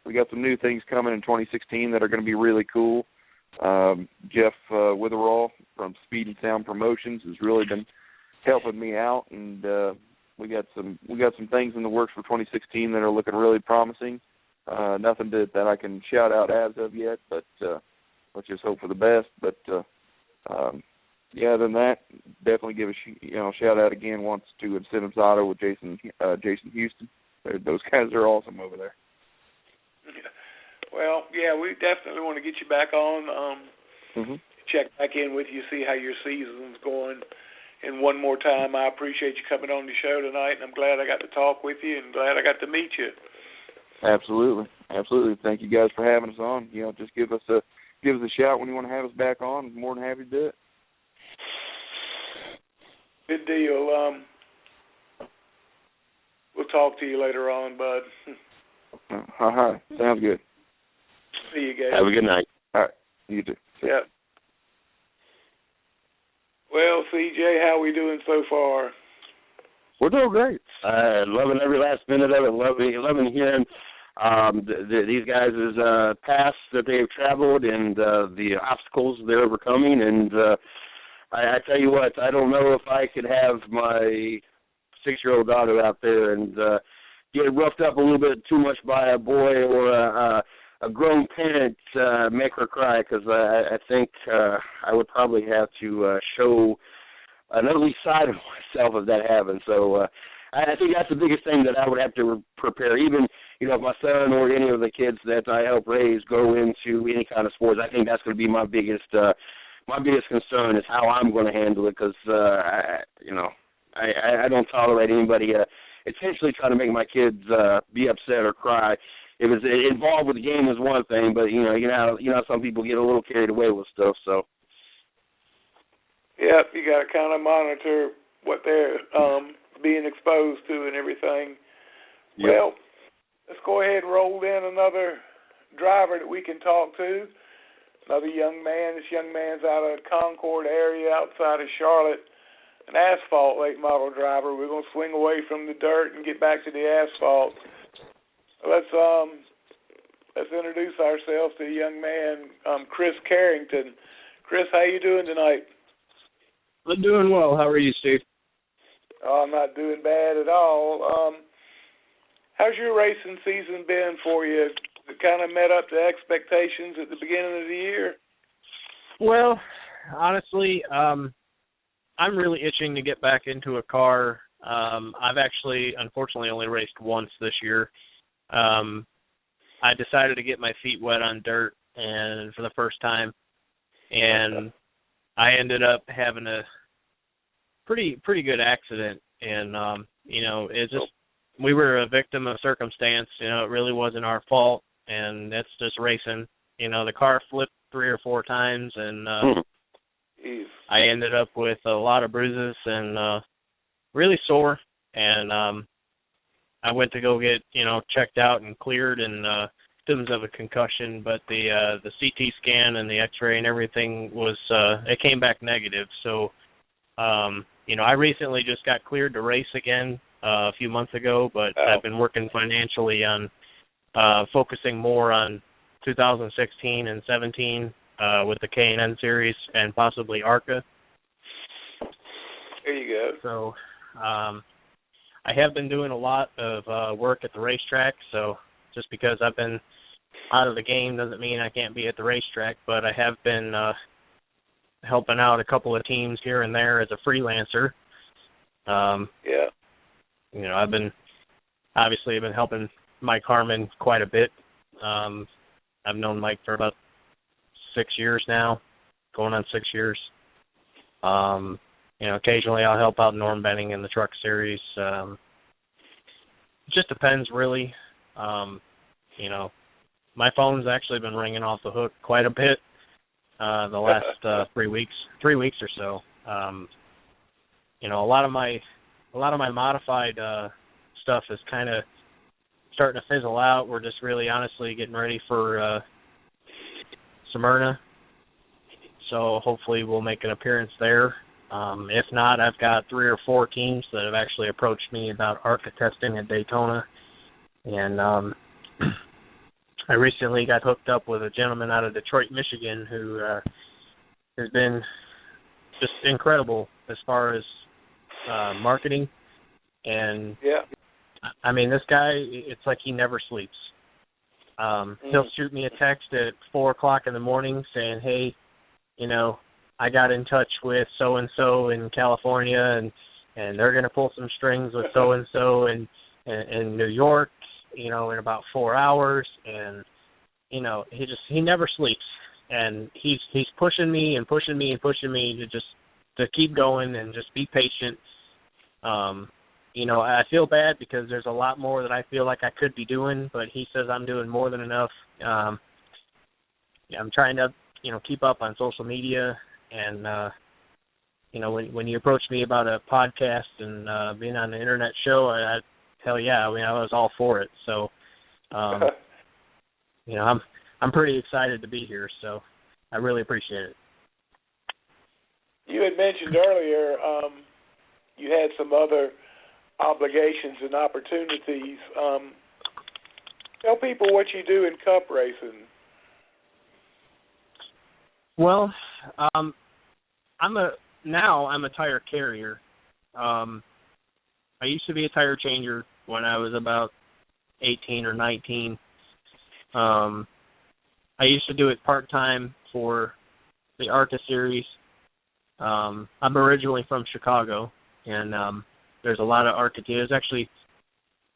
We got some new things coming in 2016 that are going to be really cool. Jeff Witherall from Speed and Sound Promotions has really been helping me out, and we got some things in the works for 2016 that are looking really promising. Nothing that I can shout out as of yet, but let's just hope for the best. But yeah, other than that, definitely give a shout out again once to Incentives Auto with Jason Houston. Those guys are awesome over there. Well, yeah, we definitely want to get you back on. Check back in with you, see how your season's going. And one more time, I appreciate you coming on the show tonight, and I'm glad I got to talk with you and glad I got to meet you. Absolutely. Thank you guys for having us on. Just give us a shout when you want to have us back on. I'm more than happy to do it. Good deal. We'll talk to you later on, bud. All right. Sounds good. See you guys. Have a good night. All right. You too. Yeah. Well, CJ, how are we doing so far? We're doing great. Loving every last minute of it. Loving hearing these guys' paths that they've traveled and the obstacles they're overcoming. And I tell you what, I don't know if I could have my 6-year-old daughter out there and get roughed up a little bit too much by a boy or a grown parent make her cry, because I think I would probably have to show an ugly side of myself if that happened. So I think that's the biggest thing that I would have to prepare. Even, if my son or any of the kids that I help raise go into any kind of sports, I think that's going to be my biggest concern is how I'm going to handle it, because, I don't tolerate anybody intentionally trying to make my kids be upset or cry. If it's involved with the game is one thing, but you know some people get a little carried away with stuff. So. Yeah, you got to kind of monitor what they're being exposed to and everything. Yep. Well, let's go ahead and roll in another driver that we can talk to. Another young man. This young man's out of the Concord area outside of Charlotte, an asphalt late model driver. We're going to swing away from the dirt and get back to the asphalt. Let's introduce ourselves to a young man, Chris Carrington. Chris, how you doing tonight? I'm doing well. How are you, Steve? Oh, I'm not doing bad at all. How's your racing season been for you? It kind of met up to expectations at the beginning of the year? Well, honestly, I'm really itching to get back into a car. I've actually, unfortunately, only raced once this year. I decided to get my feet wet on dirt and for the first time, and I ended up having a pretty good accident, and it just, we were a victim of circumstance. It really wasn't our fault, and that's just racing. The car flipped 3 or 4 times, and I ended up with a lot of bruises and really sore, and I went to go get, checked out and cleared and symptoms of a concussion, but the CT scan and the X-ray and everything was, it came back negative. So, I recently just got cleared to race again a few months ago, but I've been working financially on focusing more on 2016 and 17 with the K&N series and possibly ARCA. There you go. So, I have been doing a lot of work at the racetrack, so just because I've been out of the game doesn't mean I can't be at the racetrack, but I have been helping out a couple of teams here and there as a freelancer. I've been helping Mike Harmon quite a bit. I've known Mike for about 6 years now, going on 6 years. Occasionally I'll help out Norm Benning in the truck series. It just depends, really. My phone's actually been ringing off the hook quite a bit the last 3 weeks or so. A lot of my modified stuff is kind of starting to fizzle out. We're just really honestly getting ready for Smyrna, so hopefully we'll make an appearance there. If not, I've got 3 or 4 teams that have actually approached me about ARCA testing at Daytona. And I recently got hooked up with a gentleman out of Detroit, Michigan, who has been just incredible as far as marketing. And, I mean, this guy, it's like he never sleeps. He'll shoot me a text at 4 o'clock in the morning saying, hey, you know, I got in touch with so-and-so in California, and they're going to pull some strings with so-and-so in New York, you know, in about 4 hours. And, you know, he never sleeps. And he's pushing me and pushing me and pushing me to keep going and just be patient. You know, I feel bad because there's a lot more that I feel like I could be doing, but he says I'm doing more than enough. I'm trying to, you know, keep up on social media, and you know, when you approached me about a podcast and being on the internet show, hell yeah, I mean, I was all for it. So, you know, I'm pretty excited to be here, so I really appreciate it. You had mentioned earlier you had some other obligations and opportunities. Tell people what you do in cup racing. Well, I'm a tire carrier. I used to be a tire changer when I was about 18 or 19. I used to do it part-time for the ARCA series. I'm originally from Chicago, and there's a lot of ARCA teams. There's actually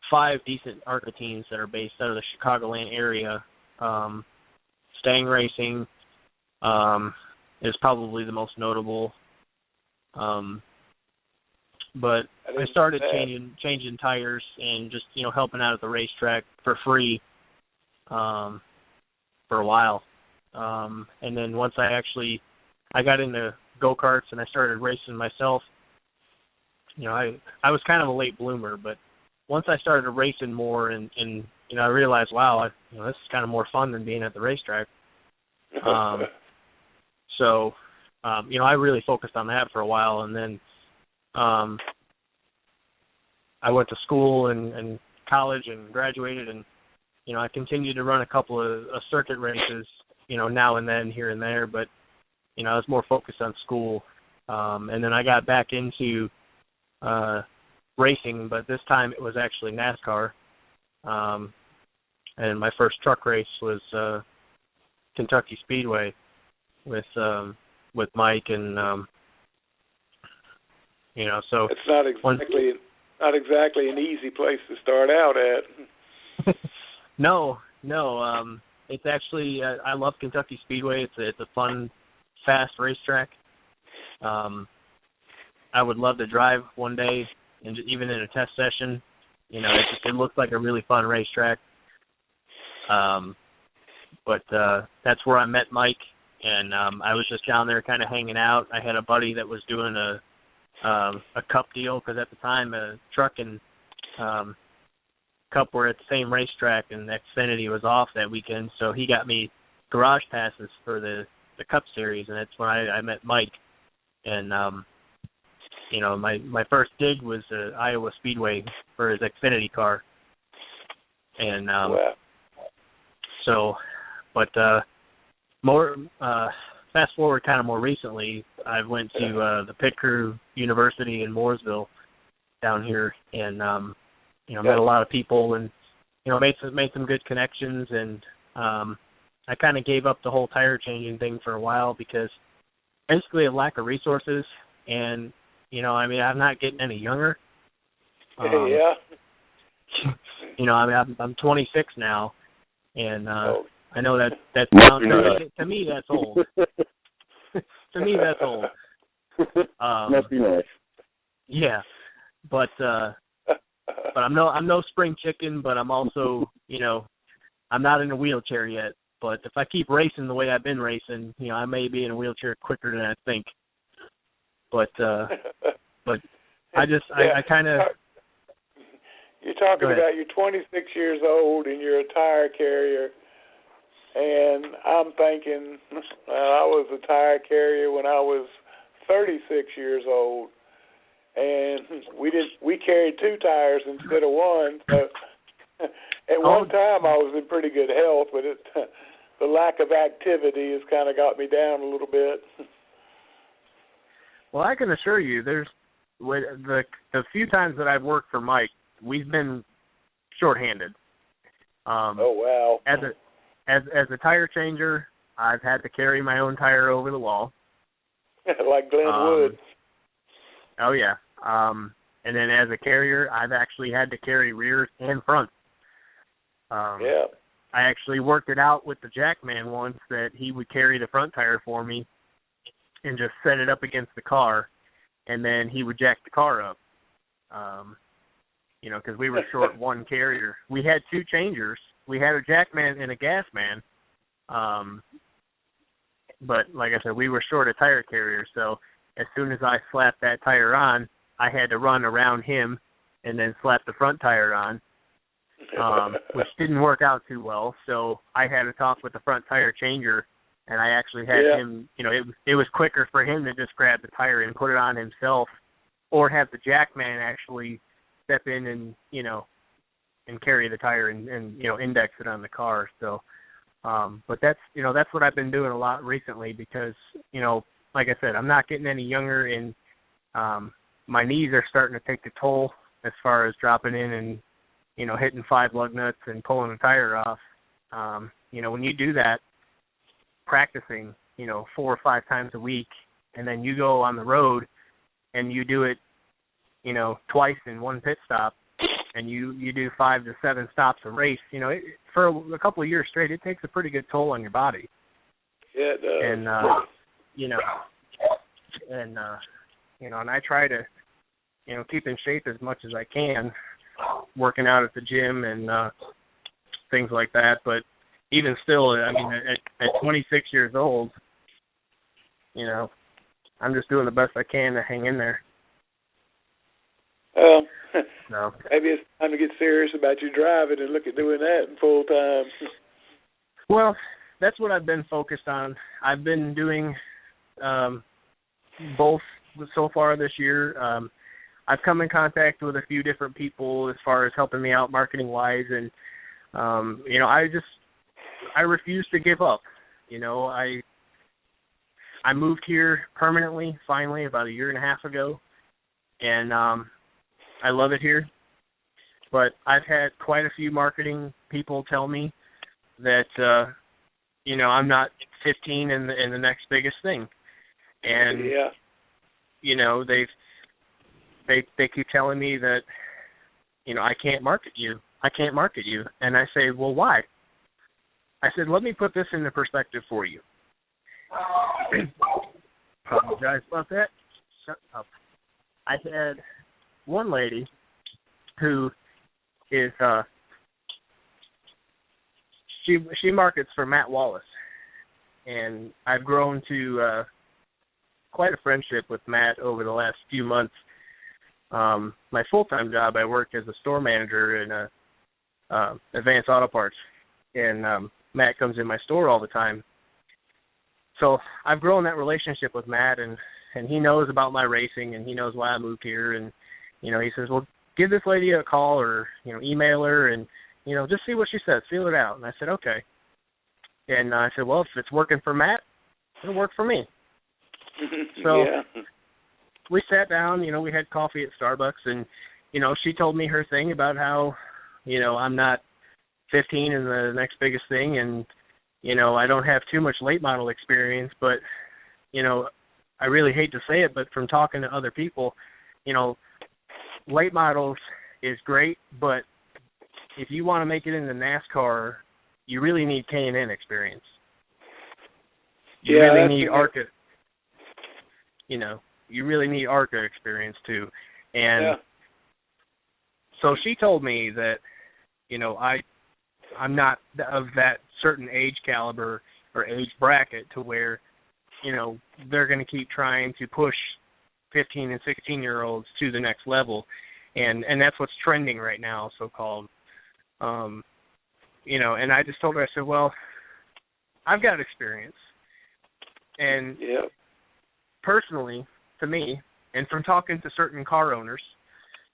5 decent ARCA teams that are based out of the Chicagoland area. Stang Racing is probably the most notable. But I started changing tires and just, you know, helping out at the racetrack for free for a while. And then once I got into go-karts and I started racing myself, you know, I was kind of a late bloomer, but once I started racing more and you know, I realized, wow, this is kind of more fun than being at the racetrack. So, you know, I really focused on that for a while, and then I went to school and college and graduated, and, you know, I continued to run a couple of circuit races, you know, now and then, here and there, but, you know, I was more focused on school. And then I got back into racing, but this time it was actually NASCAR. And my first truck race was Kentucky Speedway with Mike, and you know, so it's not exactly an easy place to start out at. No. It's actually I love Kentucky Speedway. It's a fun, fast racetrack. I would love to drive one day, and even in a test session. You know, it looks like a really fun racetrack. But that's where I met Mike, and I was just down there kind of hanging out. I had a buddy that was doing a cup deal, because at the time truck and cup were at the same racetrack, and Xfinity was off that weekend, so he got me garage passes for the cup series, and that's when I met Mike. And you know, my first gig was Iowa Speedway for his Xfinity car, and so, but more fast forward kind of more recently, I went to the Pit Crew University in Mooresville down here, and you know, met a lot of people, and you know, made some good connections, and I kind of gave up the whole tire changing thing for a while because basically a lack of resources, and you know, I mean, I'm not getting any younger. Yeah. You know, I mean, I'm 26 now, and I know that sounds to me that's old. To me that's old. Must be nice. Yeah, but I'm no spring chicken, but I'm also, you know, I'm not in a wheelchair yet. But if I keep racing the way I've been racing, you know, I may be in a wheelchair quicker than I think. But I kind of. You're talking about you're 26 years old and you're a tire carrier, and I'm thinking, I was a tire carrier when I was 36 years old, and we carried 2 tires instead of 1. So at one time I was in pretty good health, but the lack of activity has kind of got me down a little bit. Well, I can assure you, there's the few times that I've worked for Mike, we've been shorthanded. Oh wow! As a tire changer, I've had to carry my own tire over the wall. Like Glenn Wood. Oh yeah. And then as a carrier, I've actually had to carry rears and fronts. Yeah. I actually worked it out with the Jackman once that he would carry the front tire for me and just set it up against the car, and then he would jack the car up. Because we were short one carrier. We had two changers. We had a Jackman and a Gasman. But like I said, we were short a tire carrier, so as soon as I slapped that tire on, I had to run around him and then slap the front tire on, which didn't work out too well. So I had to talk with the front tire changer, and I actually had him, it was quicker for him to just grab the tire and put it on himself, or have the Jackman actually step in and, and carry the tire and index it on the car. So, but that's what I've been doing a lot recently because, like I said, I'm not getting any younger, and my knees are starting to take the toll as far as dropping in and, hitting 5 lug nuts and pulling the tire off. When you do that, practicing, 4 or 5 times a week, and then you go on the road and you do it, twice in one pit stop, and you do 5 to 7 stops a race, for a couple of years straight, it takes a pretty good toll on your body. Yeah, it does. And, and I try to, keep in shape as much as I can, working out at the gym and things like that. But even still, I mean, at 26 years old, I'm just doing the best I can to hang in there. Well, so maybe it's time to get serious about your driving and look at doing that in full time. Well, that's what I've been focused on. I've been doing both so far this year. I've come in contact with a few different people as far as helping me out marketing-wise, and, I refuse to give up. I moved here permanently, finally, about 1.5 years ago, and I love it here. But I've had quite a few marketing people tell me that, I'm not 15 in the next biggest thing. And, they keep telling me that, I can't market you. And I say, well, why? I said, let me put this into perspective for you. Apologize about that. Shut up. I had one lady who is, she markets for Matt Wallace. And I've grown to quite a friendship with Matt over the last few months. My full-time job, I work as a store manager in Advanced Auto Parts, and Matt comes in my store all the time. So I've grown that relationship with Matt, and he knows about my racing, and he knows why I moved here, and, he says, well, give this lady a call or, email her and, just see what she says, feel it out. And I said, okay. And I said, well, if it's working for Matt, it'll work for me. So we sat down, we had coffee at Starbucks, and, she told me her thing about how, I'm not 15 and the next biggest thing, and, I don't have too much late model experience, but, I really hate to say it, but from talking to other people, late models is great, but if you want to make it into NASCAR, you really need K&N experience. You really need ARCA. You really need ARCA experience too. And so she told me that, I'm not of that certain age caliber or age bracket to where, they're going to keep trying to push 15 and 16-year-olds to the next level. And that's what's trending right now, so-called. And I just told her, I said, well, I've got experience. And personally, to me, and from talking to certain car owners,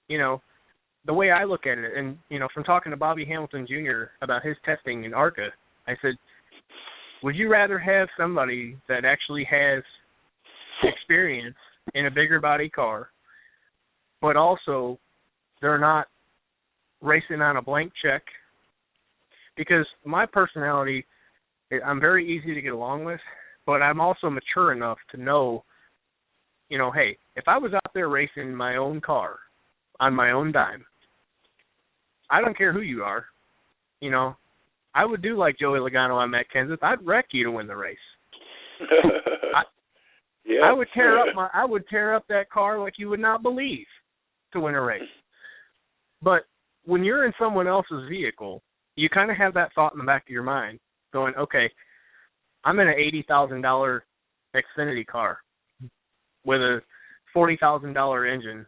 the way I look at it, and, from talking to Bobby Hamilton Jr. about his testing in ARCA, I said, would you rather have somebody that actually has experience in a bigger body car, but also they're not racing on a blank check, because my personality, I'm very easy to get along with, but I'm also mature enough to know, you know, hey, if I was out there racing my own car on my own dime, I don't care who you are, you know, I would do like Joey Logano on Matt Kenseth. I'd wreck you to win the race. I would tear up that car like you would not believe to win a race. But when you're in someone else's vehicle, you kind of have that thought in the back of your mind, going, okay, I'm in an $80,000 Xfinity car with a $40,000 engine,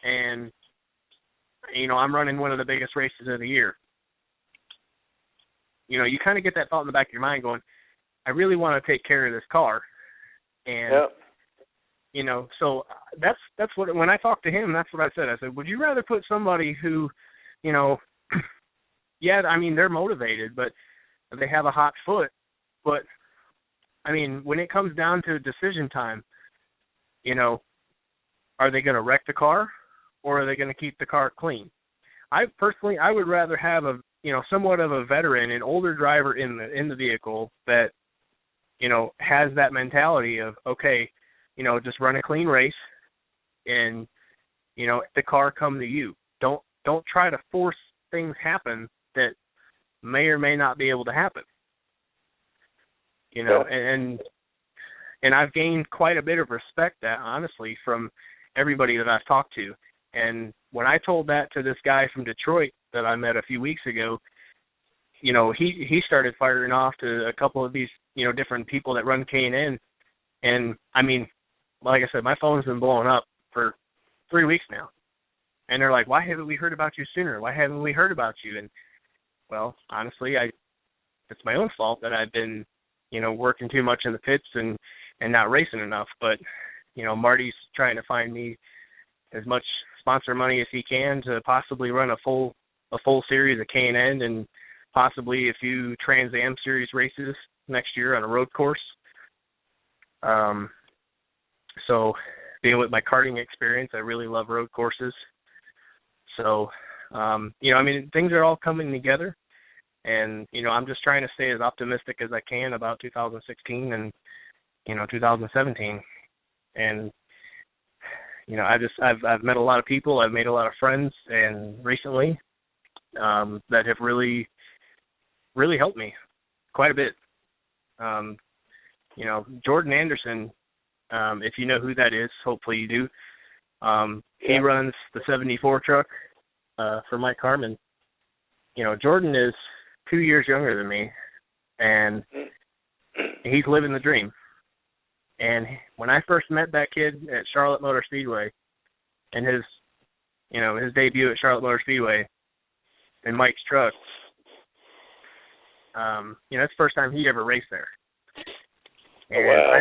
and you know I'm running one of the biggest races of the year. You know, you kind of get that thought in the back of your mind, going, I really want to take care of this car. And, you know, so that's what, when I talked to him, that's what I said. I said, would you rather put somebody who, you know, yeah, I mean, they're motivated, but they have a hot foot. But, I mean, when it comes down to decision time, you know, are they going to wreck the car or are they going to keep the car clean? I would rather have a, you know, somewhat of a veteran, an older driver in the vehicle that, you know, has that mentality of, okay, you know, just run a clean race and, you know, the car come to you. Don't try to force things happen that may or may not be able to happen. You know, and I've gained quite a bit of respect, that honestly, from everybody that I've talked to. And when I told that to this guy from Detroit that I met a few weeks ago, you know, he started firing off to a couple of these, you know, different people that run K&N. And, I mean, like I said, my phone's been blowing up for 3 weeks now. And they're like, why haven't we heard about you sooner? Why haven't we heard about you? And, well, honestly, it's my own fault that I've been, you know, working too much in the pits and not racing enough. But, you know, Marty's trying to find me as much sponsor money as he can to possibly run a full series of K&N and possibly a few Trans Am Series races next year on a road course. So being with my karting experience, I really love road courses. So, you know, I mean, things are all coming together, and, you know, I'm just trying to stay as optimistic as I can about 2016 and, you know, 2017. And, you know, I've met a lot of people, I've made a lot of friends, and recently that have really, really helped me quite a bit. You know, Jordan Anderson, if you know who that is, hopefully you do. He runs the 74 truck for Mike Harmon. You know, Jordan is 2 years younger than me, and he's living the dream. And when I first met that kid at Charlotte Motor Speedway, and his debut at Charlotte Motor Speedway in Mike's truck, you know, that's the first time he ever raced there. And wow.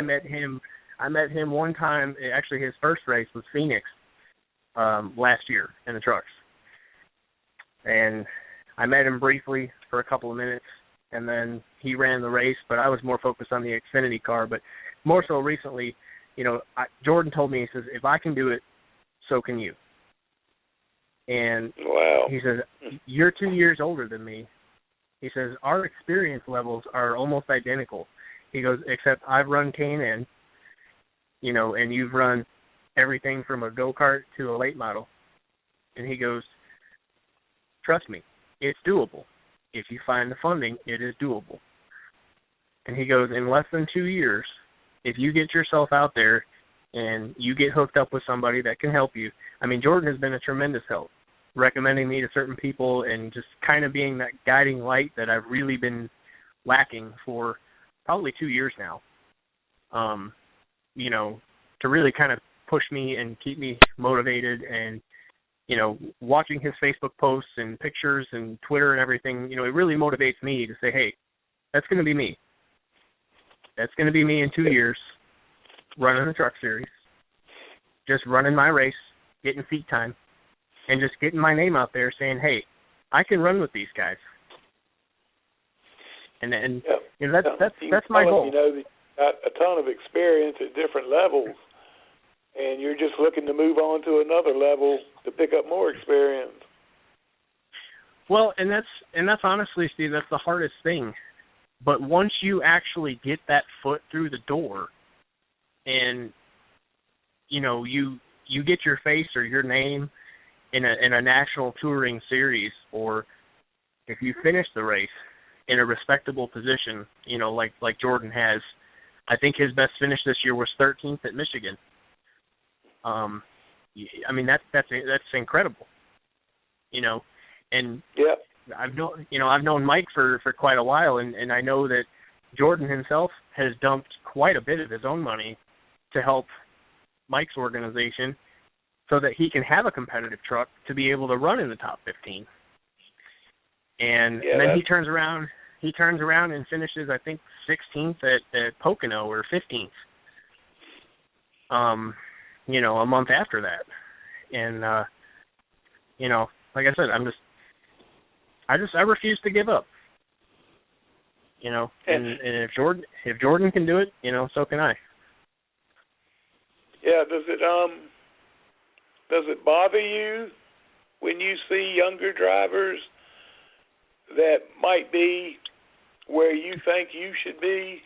I met him one time. Actually, his first race was Phoenix last year in the trucks. And I met him briefly for a couple of minutes, and then he ran the race, but I was more focused on the Xfinity car. But more so recently, you know, Jordan told me, he says, if I can do it, so can you. And wow. He says, you're 2 years older than me. He says, our experience levels are almost identical. He goes, except I've run K&N, you know, and you've run everything from a go-kart to a late model. And he goes, trust me, it's doable. If you find the funding, it is doable. And he goes, in less than 2 years, if you get yourself out there and you get hooked up with somebody that can help you. I mean, Jordan has been a tremendous help, recommending me to certain people and just kind of being that guiding light that I've really been lacking for probably 2 years now. You know, to really kind of push me and keep me motivated, and, you know, watching his Facebook posts and pictures and Twitter and everything, you know, it really motivates me to say, hey, that's going to be me. That's going to be me in 2 years, running the truck series, just running my race, getting seat time, and just getting my name out there saying, hey, I can run with these guys. And you know, that's my goal. You know, you've got a ton of experience at different levels, and you're just looking to move on to another level to pick up more experience. Well, and that's honestly, Steve, that's the hardest thing. But once you actually get that foot through the door, and you get your face or your name in a national touring series, or if you finish the race in a respectable position, like Jordan has. I think his best finish this year was 13th at Michigan. I mean that's incredible. And yep. I've known Mike for quite a while, and I know that Jordan himself has dumped quite a bit of his own money to help Mike's organization so that he can have a competitive truck to be able to run in the top 15. And then he turns around and finishes, I think, 16th at Pocono or 15th. A month after that. And like I said, I refuse to give up. And if Jordan can do it, so can I. Yeah, does it bother you when you see younger drivers that might be where you think you should be,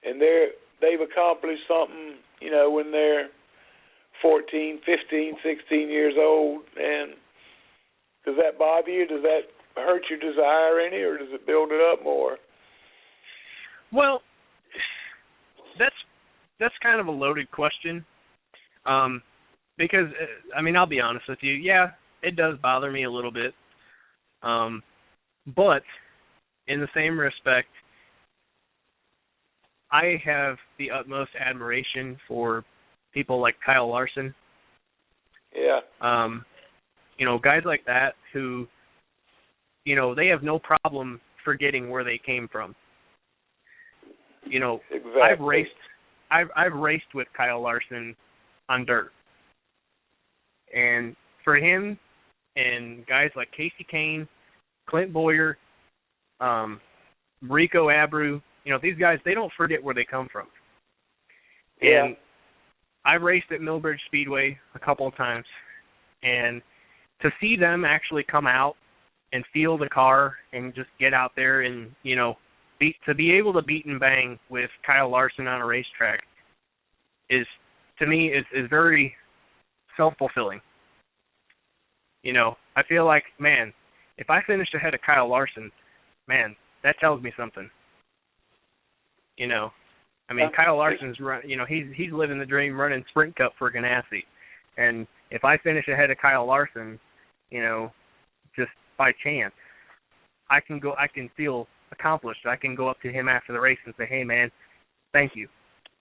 and they've accomplished something, when they're 14, 15, 16 years old, and does that bother you? Does that hurt your desire any, or does it build it up more? Well, that's kind of a loaded question, because, I'll be honest with you, yeah, it does bother me a little bit, but in the same respect, I have the utmost admiration for people like Kyle Larson. Yeah. Guys like that who, they have no problem forgetting where they came from. Exactly. I've raced with Kyle Larson on dirt. And for him and guys like Casey Kane, Clint Boyer, Rico Abreu, these guys, they don't forget where they come from. Yeah. And I've raced at Millbridge Speedway a couple of times, and to see them actually come out and feel the car and just get out there and, to be able to beat and bang with Kyle Larson on a racetrack is, to me, is very self-fulfilling. I feel like, man, if I finish ahead of Kyle Larson, man, that tells me something. Kyle Larson's run. He's living the dream, running Sprint Cup for Ganassi, and if I finish ahead of Kyle Larson, just by chance, I can feel accomplished. I can go up to him after the race and say, "Hey, man, thank you."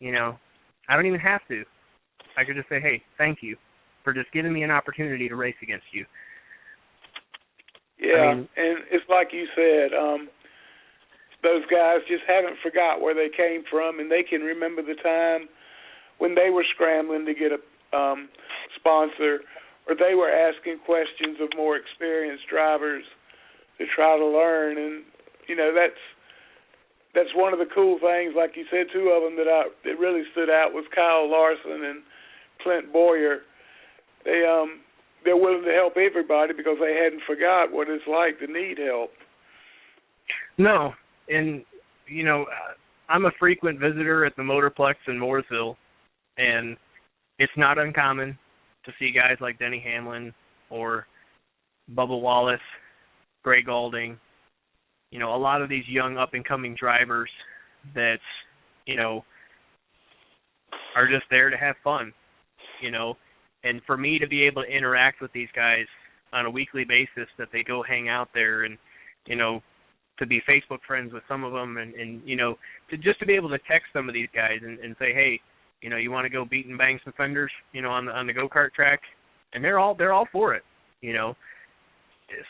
I don't even have to. I could just say, "Hey, thank you for just giving me an opportunity to race against you." Yeah, and it's like you said, those guys just haven't forgot where they came from, and they can remember the time when they were scrambling to get a sponsor, or they were asking questions of more experienced drivers to try to learn. And that's one of the cool things. Like you said, two of them that really stood out was Kyle Larson and Clint Boyer. They're willing to help everybody because they hadn't forgot what it's like to need help. No, and I'm a frequent visitor at the Motorplex in Mooresville, and it's not uncommon to see guys like Denny Hamlin or Bubba Wallace, Gray Gaulding, a lot of these young up-and-coming drivers that, are just there to have fun, and for me to be able to interact with these guys on a weekly basis, that they go hang out there and, to be Facebook friends with some of them and to be able to text some of these guys and say, hey, you want to go beat and bang some fenders, on the go-kart track, and they're all for it,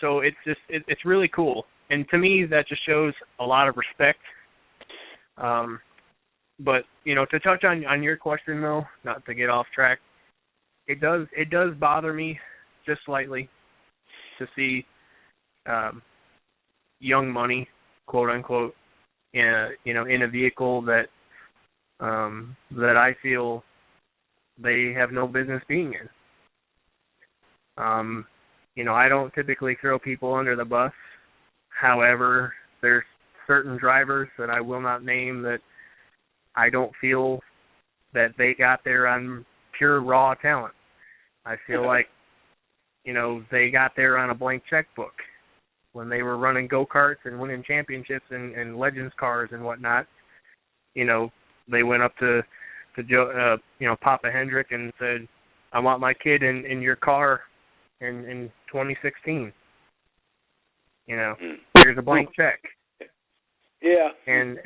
So it's really cool, and to me that just shows a lot of respect. But to touch on your question though, not to get off track, it does bother me just slightly to see young money, quote unquote, in a vehicle that I feel they have no business being in. I don't typically throw people under the bus. However, there's certain drivers that I will not name that I don't feel that they got there on pure raw talent. I feel like, they got there on a blank checkbook. When they were running go-karts and winning championships and Legends cars and whatnot, they went up to Joe, Papa Hendrick and said, I want my kid in your car in 2016. Here's a blank check. Yeah. And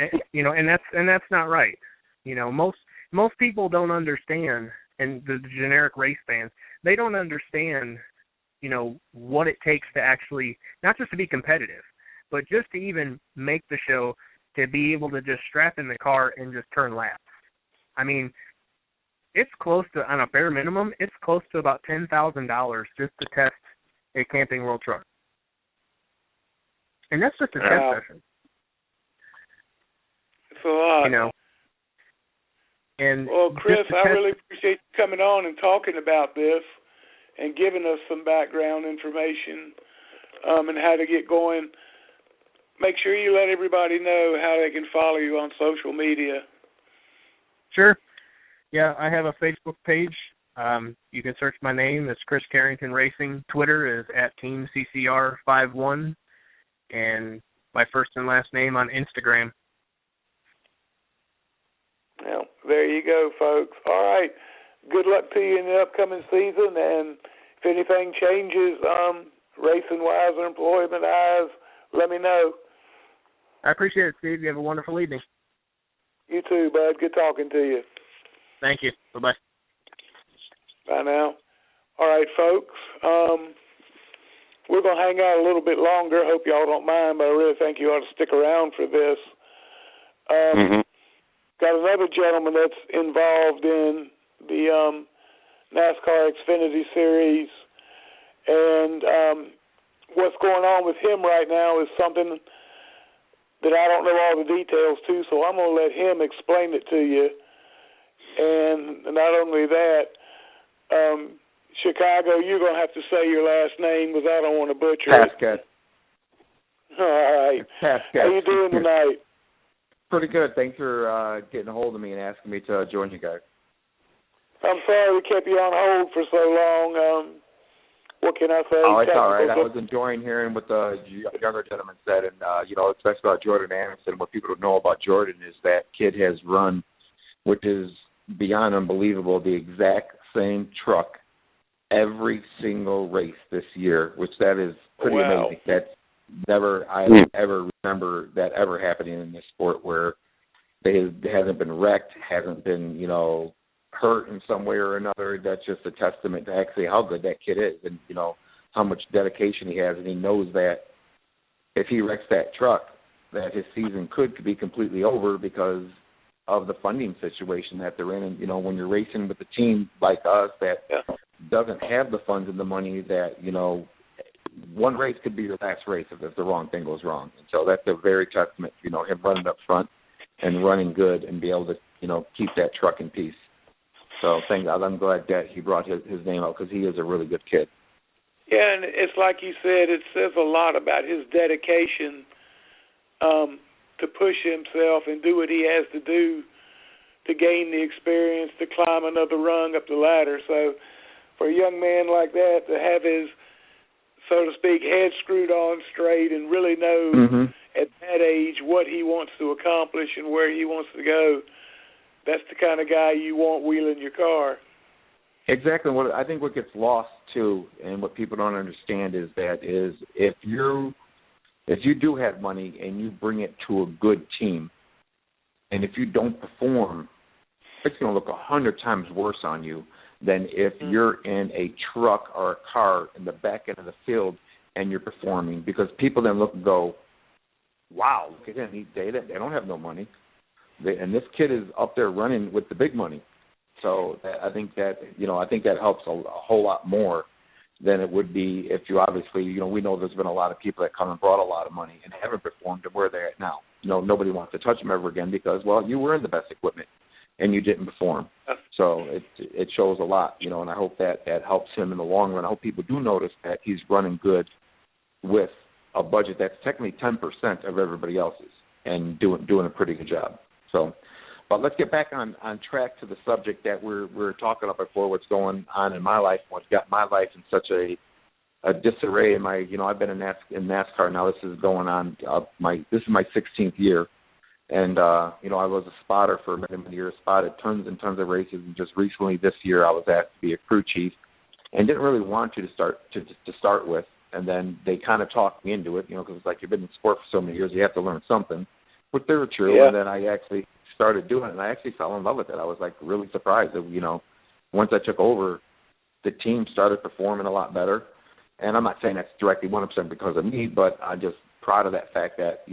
that's not right. Most people don't understand, and the generic race fans, they don't understand, what it takes to actually, not just to be competitive, but just to even make the show, to be able to just strap in the car and just turn laps. I mean, it's close to, on a bare minimum, it's close to about $10,000 just to test a Camping World truck. And that's just a test session. It's a lot. And well, Chris, I really appreciate you coming on and talking about this and giving us some background information and how to get going. Make sure you let everybody know how they can follow you on social media. Sure. Yeah, I have a Facebook page. You can search my name. It's Chris Carrington Racing. Twitter is @TeamCCR51. And my first and last name on Instagram. Well, there you go, folks. All right. Good luck to you in the upcoming season. And if anything changes, racing-wise or employment-wise, let me know. I appreciate it, Steve. You have a wonderful evening. You too, bud. Good talking to you. Thank you. Bye-bye. Bye now. All right, folks. We're going to hang out a little bit longer. Hope y'all don't mind, but I really think you ought to stick around for this. Got another gentleman that's involved in the NASCAR Xfinity Series, and what's going on with him right now is something that I don't know all the details to, so I'm going to let him explain it to you. And not only that, Chicago, you're going to have to say your last name because I don't want to butcher Pascal. it. All right. Pascal. How you doing tonight? Pretty good. Thanks for getting a hold of me and asking me to join you guys. I'm sorry we kept you on hold for so long. What can I say? Oh, it's all right. I was enjoying hearing what the younger gentleman said, and, especially about Jordan Anderson. What people don't know about Jordan is that kid has run, which is beyond unbelievable, the exact same truck every single race this year, which that is pretty amazing. That's I don't ever remember that ever happening in this sport where they hasn't been wrecked, hasn't been, hurt in some way or another. That's just a testament to actually how good that kid is and, how much dedication he has. And he knows that if he wrecks that truck, that his season could be completely over because of the funding situation that they're in. And, when you're racing with a team like us that doesn't have the funds and the money that, one race could be your last race if the wrong thing goes wrong. And so that's a very testament, him running up front and running good and be able to, keep that truck in peace. So I'm glad that he brought his name out because he is a really good kid. Yeah, and it's like you said, it says a lot about his dedication to push himself and do what he has to do to gain the experience to climb another rung up the ladder. So for a young man like that to have his, so to speak, head screwed on straight and really know at that age what he wants to accomplish and where he wants to go, that's the kind of guy you want wheeling your car. Exactly. I think what gets lost too, and what people don't understand is if you do have money and you bring it to a good team, and if you don't perform, it's going to look 100 times worse on you than if you're in a truck or a car in the back end of the field and you're performing, because people then look and go, wow, look at him. They don't have no money. And this kid is up there running with the big money. So I think that helps a whole lot more than it would be if you obviously, we know there's been a lot of people that come and brought a lot of money and haven't performed to where they're at now. Nobody wants to touch them ever again because, you were in the best equipment and you didn't perform. So it shows a lot, you know, and I hope that helps him in the long run. I hope people do notice that he's running good with a budget that's technically 10% of everybody else's and doing a pretty good job. So, but let's get back on track to the subject that we're talking about before, what's going on in my life, what's got my life in such a disarray. I've been in NASCAR now. This is going on this is my 16th year. And, I was a spotter for many, many years, spotted tons and tons of races. And just recently this year I was asked to be a crew chief and didn't really want to start with. And then they kind of talked me into it, because it's like you've been in sport for so many years, you have to learn something, which they were true. Yeah. And then I actually started doing it, and I actually fell in love with it. I was, like, really surprised that, once I took over, the team started performing a lot better. And I'm not saying that's directly 100% because of me, but I'm just proud of that fact that,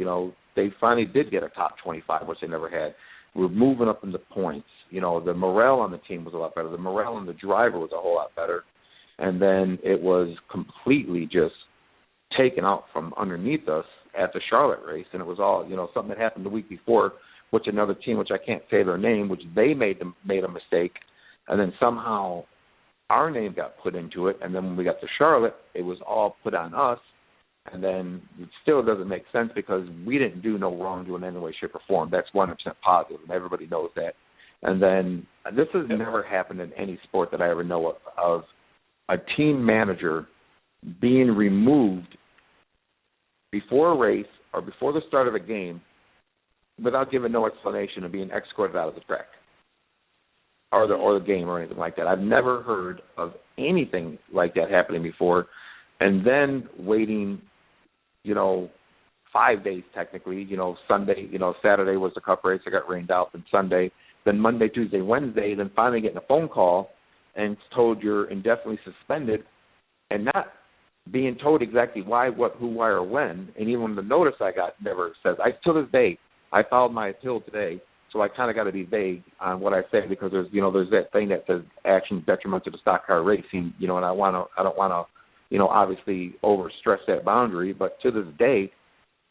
they finally did get a top 25, which they never had. We're moving up in the points. The morale on the team was a lot better. The morale on the driver was a whole lot better. And then it was completely just taken out from underneath us at the Charlotte race. And it was all, something that happened the week before, which another team, which I can't say their name, which they made a mistake. And then somehow our name got put into it. And then when we got to Charlotte, it was all put on us. And then it still doesn't make sense because we didn't do no wrongdoing in any way, shape, or form. That's 100% positive, and everybody knows that. And then this has never happened in any sport that I ever know of a team manager being removed before a race or before the start of a game without giving no explanation of being escorted out of the track or the game or anything like that. I've never heard of anything like that happening before. And then waiting, 5 days technically, Sunday, Saturday was the cup race. I got rained out. Then Sunday, then Monday, Tuesday, Wednesday, then finally getting a phone call and told you're indefinitely suspended and not being told exactly why, what, who, why, or when. And even the notice I got never says. To this day, I filed my appeal today, so I kind of got to be vague on what I say because there's that thing that says actions detrimental to stock car racing, and I don't want to, obviously overstress that boundary. But to this day,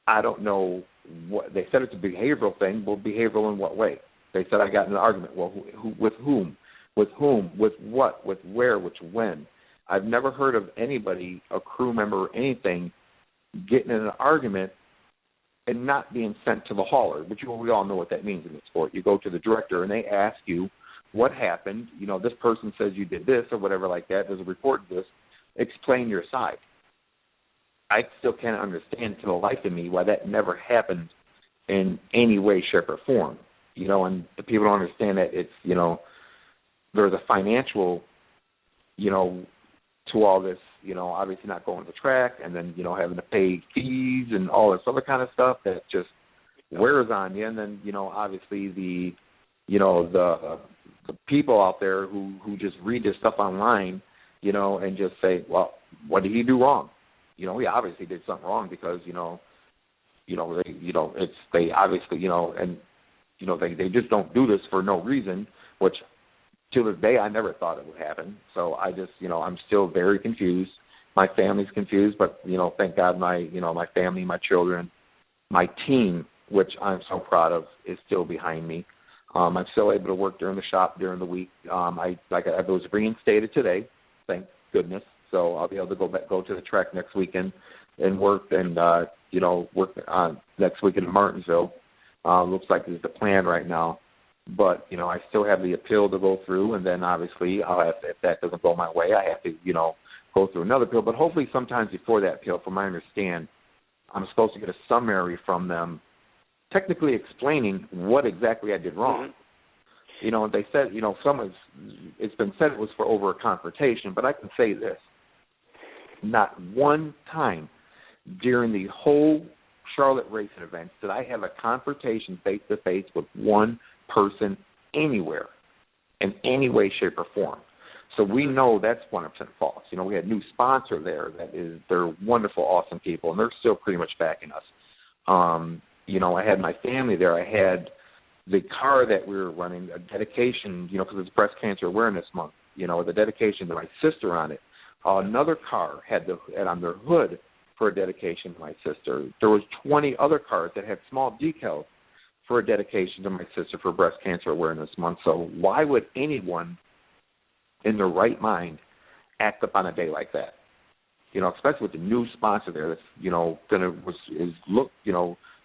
I don't know what they said. It's a behavioral thing. Well, behavioral in what way? They said I got in an argument. Well, with whom, with what, with where, which when. I've never heard of anybody, a crew member or anything, getting in an argument and not being sent to the hauler, which we all know what that means in the sport. You go to the director and they ask you what happened. This person says you did this or whatever like that. There's a report of this. Explain your side. I still can't understand to the life of me why that never happened in any way, shape, or form. And the people don't understand that it's, there's a financial, to all this, obviously not going to track and then, having to pay fees and all this other kind of stuff that just wears on you. And then, obviously the people out there who just read this stuff online, and just say, well, what did he do wrong? He obviously did something wrong because, they obviously, and, they just don't do this for no reason, which to this day I never thought it would happen. So I just, I'm still very confused. My family's confused, but, thank God my family, my children, my team, which I'm so proud of, is still behind me. I'm still able to work during the shop during the week. I was reinstated today, thank goodness. So I'll be able to go to the track next weekend and work and work on next weekend in Martinsville. Looks like it's the plan right now. But I still have the appeal to go through, and then obviously I'll have to, if that doesn't go my way, I have to go through another appeal. But hopefully sometimes before that appeal, from what I understand, I'm supposed to get a summary from them, technically explaining what exactly I did wrong. Mm-hmm. They said, it's been said it was for over a confrontation, but I can say this. Not one time during the whole Charlotte racing events did I have a confrontation face-to-face with one person anywhere in any way, shape, or form. So we know that's 100% false. We had a new sponsor there they're wonderful, awesome people, and they're still pretty much backing us. I had my family there. I had the car that we were running, a dedication, because it's Breast Cancer Awareness Month, the dedication to my sister on it. Another car had on their hood for a dedication to my sister. There was 20 other cars that had small decals for a dedication to my sister for Breast Cancer Awareness Month. So why would anyone in their right mind act up on a day like that? You know, especially with the new sponsor there that's, you know,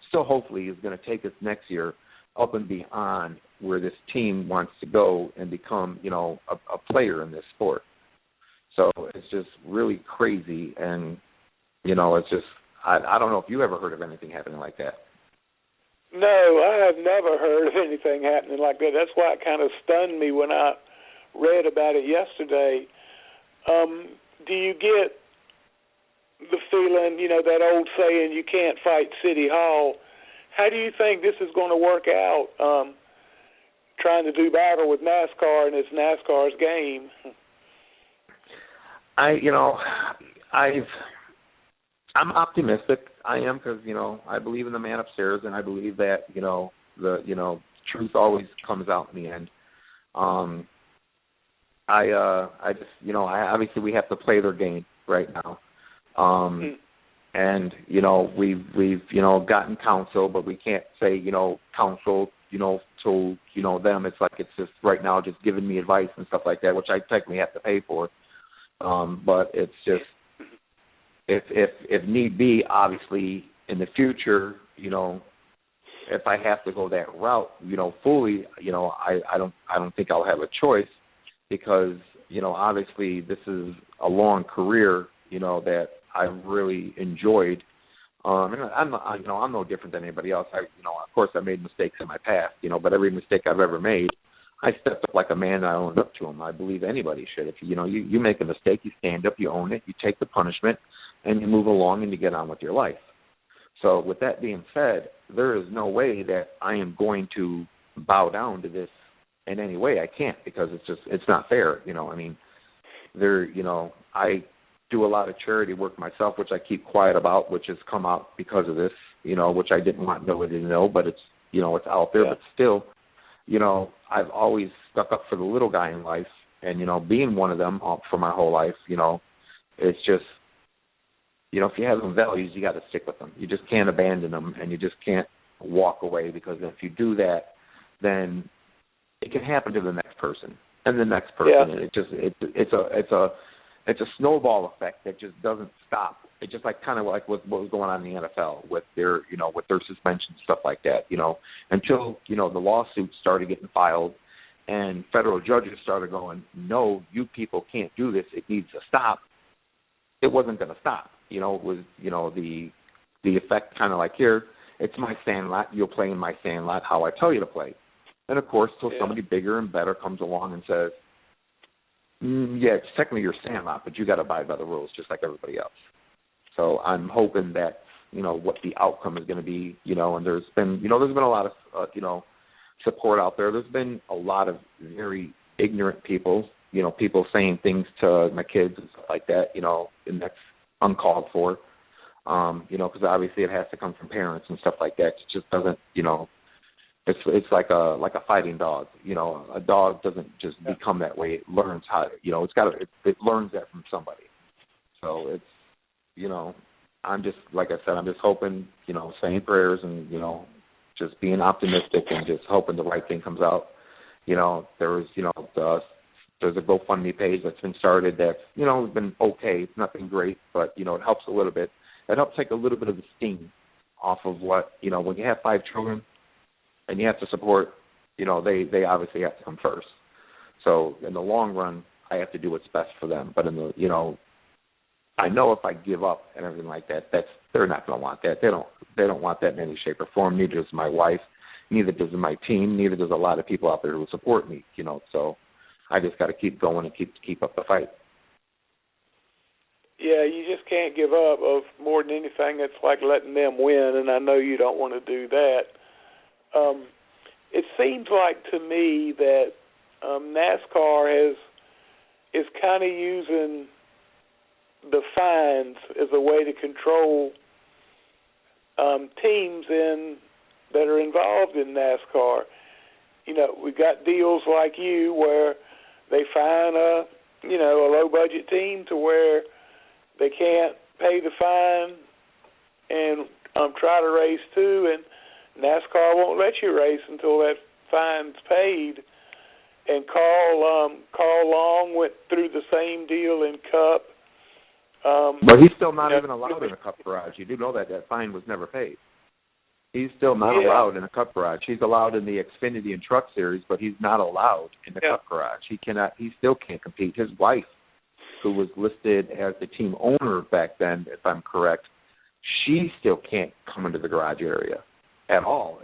still hopefully is going to take us next year up and beyond where this team wants to go and become, you know, a player in this sport. So it's just really crazy, and, you know, it's just, I don't know if you ever heard of anything happening like that. No, I have never heard of anything happening like that. That's why it kind of stunned me when I read about it yesterday. Do you get the feeling, you know, that old saying, you can't fight City Hall? How do you think this is going to work out, trying to do battle with NASCAR and it's NASCAR's game? I'm optimistic. I am, because, you know, I believe in the man upstairs, and I believe that, you know, truth always comes out in the end. I just, you know, obviously we have to play their game right now. And, you know, we've, you know, gotten counsel, but we can't say, you know, counsel, you know, to, you know, them. It's like, it's just right now just giving me advice and stuff like that, which I technically have to pay for. But it's just, if need be, obviously in the future, you know, if I have to go that route, you know, fully, you know, I don't think I'll have a choice, because, you know, obviously this is a long career, you know, that I've really enjoyed. And I'm no different than anybody else. Of course I made mistakes in my past, you know, but every mistake I've ever made, I stepped up like a man and I owned up to them. I believe anybody should. If you make a mistake, you stand up, you own it, you take the punishment, and you move along and you get on with your life. So with that being said, there is no way that I am going to bow down to this in any way. I can't, because it's not fair. You know, I mean, I do a lot of charity work myself, which I keep quiet about, which has come out because of this, you know, which I didn't want nobody to know, but it's, you know, it's out there. Yeah. But still, you know, I've always stuck up for the little guy in life, and, you know, being one of them for my whole life, you know, it's just, you know, if you have some values, you got to stick with them. You just can't abandon them, and you just can't walk away, because if you do that, then it can happen to the next person and the next person. Yeah. And it's a snowball effect that just doesn't stop. It's just like kind of like what was going on in the NFL with their, you know, with their suspension, stuff like that, you know, until, you know, the lawsuits started getting filed and federal judges started going, no, you people can't do this. It needs to stop. It wasn't going to stop. You know, it was, you know, the effect kind of like, here, it's my sandlot. You'll play in my sandlot how I tell you to play. And, of course, till somebody bigger and better comes along and says, yeah, it's technically your sandlot, but you got to abide by the rules just like everybody else. So I'm hoping that, you know, what the outcome is going to be, you know, and there's been a lot of, you know, support out there. There's been a lot of very ignorant people, you know, people saying things to my kids and stuff like that, you know, and that's uncalled for, you know, because obviously it has to come from parents and stuff like that. It just doesn't, you know, it's like a fighting dog. You know, a dog doesn't just become that way. It learns how, you know, it learns that from somebody. So it's, you know, I'm just, like I said, I'm just hoping, you know, saying prayers and, you know, just being optimistic and just hoping the right thing comes out. You know, there's a GoFundMe page that's been started that's, you know, been okay. It's nothing great, but, you know, it helps a little bit. It helps take a little bit of the sting off of what, you know, when you have 5 children and you have to support, you know, they obviously have to come first. So in the long run, I have to do what's best for them. But in the, you know, I know if I give up and everything like that, they're not going to want that. They don't want that in any shape or form. Neither does my wife. Neither does my team. Neither does a lot of people out there who support me. You know, so I just got to keep going and keep up the fight. Yeah, you just can't give up. Of more than anything, it's like letting them win, and I know you don't want to do that. It seems like to me that NASCAR is kind of using the fines as a way to control teams that are involved in NASCAR. You know, we got deals like you where they fine a low budget team to where they can't pay the fine and try to race too, and NASCAR won't let you race until that fine's paid. And Carl Long went through the same deal in Cup. But he's still not even allowed in a Cup garage. You do know that fine was never paid. He's still not allowed in a Cup garage. He's allowed in the Xfinity and Truck Series, but he's not allowed in the Cup garage. He still can't compete. His wife, who was listed as the team owner back then, if I'm correct, she still can't come into the garage area at all.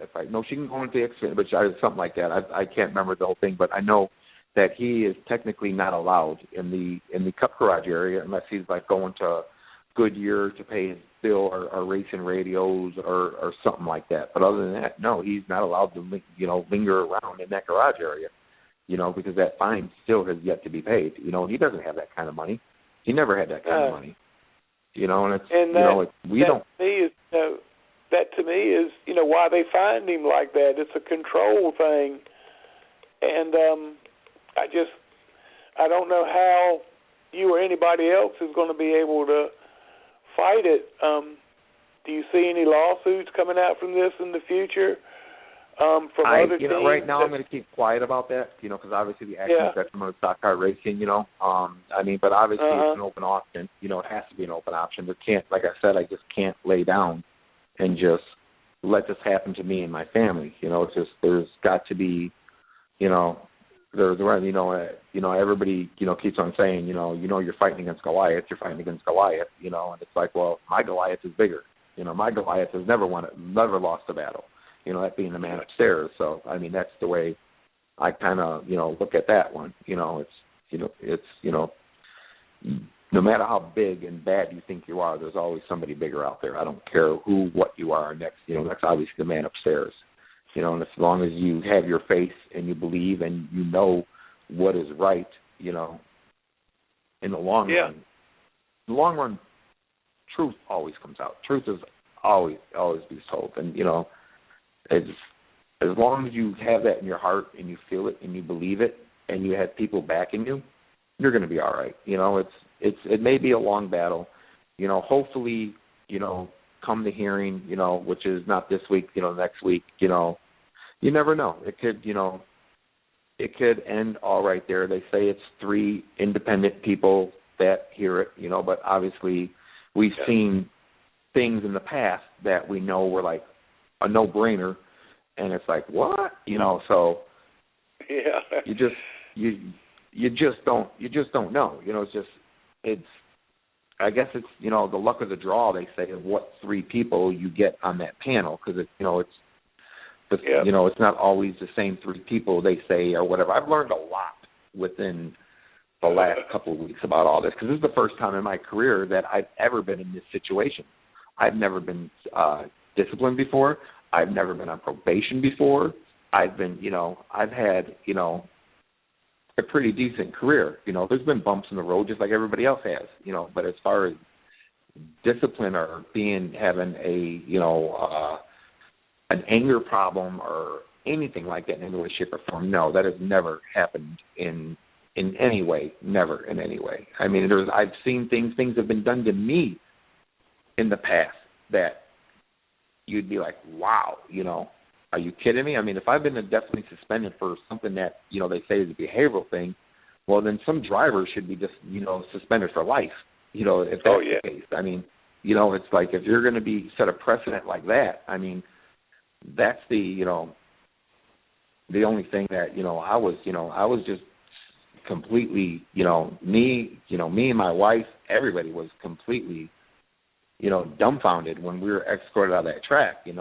She can go into the Xfinity, but something like that. I can't remember the whole thing, but I know that he is technically not allowed in the Cup garage area unless he's like going to Goodyear to pay his bill or racing radios or something like that. But other than that, no, he's not allowed to linger around in that garage area, because that fine still has yet to be paid. He doesn't have that kind of money. He never had that kind of money. And it's that to me is why they fined him like that. It's a control thing, and I don't know how you or anybody else is going to be able to fight it. Do you see any lawsuits coming out from this in the future from other teams? Right now I'm going to keep quiet about that, because obviously the action's detrimental to stock car racing, but obviously it's an open option. It has to be an open option. There can't, like I said, I just can't lay down and just let this happen to me and my family. It's just, there's got to be, everybody, keeps on saying, you're fighting against Goliath, and it's like, well, my Goliath is bigger. My Goliath has never lost a battle, that being the man upstairs. So, that's the way I kind of, look at that one. It's no matter how big and bad you think you are, there's always somebody bigger out there. I don't care what you are next, that's obviously the man upstairs. And as long as you have your faith and you believe and you know what is right, in the long run, truth always comes out. Truth is always be told. And, as long as you have that in your heart and you feel it and you believe it and you have people backing you, you're going to be all right. It may be a long battle. Hopefully, come the hearing, which is not this week, next week, you never know. It could end all right there. They say it's 3 independent people that hear it, but obviously we've seen things in the past that we know were like a no-brainer, and it's like, what? So you just don't know. I guess it's the luck of the draw, they say, of what 3 people you get on that panel, because it's not always the same 3 people, they say, or whatever. I've learned a lot within the last couple of weeks about all this, because this is the first time in my career that I've ever been in this situation. I've never been disciplined before. I've never been on probation before. I've been, I've had, a pretty decent career. There's been bumps in the road just like everybody else has, but as far as discipline or having an anger problem or anything like that in any way, shape, or form, no, that has never happened in any way, never in any way. I've seen things have been done to me in the past that you'd be like, wow, are you kidding me? If I've been indefinitely suspended for something that, they say is a behavioral thing, well, then some drivers should be just, suspended for life, if that's the case. It's like if you're going to be set a precedent like that, that's the only thing that, I was just completely, me and my wife, everybody was completely, dumbfounded when we were escorted out of that track, and,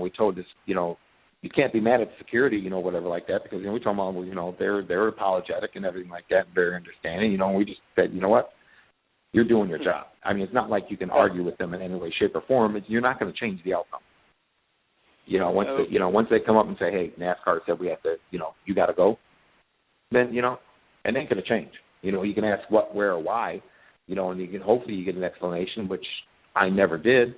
we told this, you can't be mad at security, whatever like that, because, we told them, they're apologetic and everything like that, and very understanding, and we just said, you know what, you're doing your job. It's not like you can argue with them in any way, shape, or form. You're not going to change the outcome. Once they come up and say, hey, NASCAR said we have to, you got to go, then, it ain't going to change. You can ask what, where, or why, and you can hopefully you get an explanation, which I never did,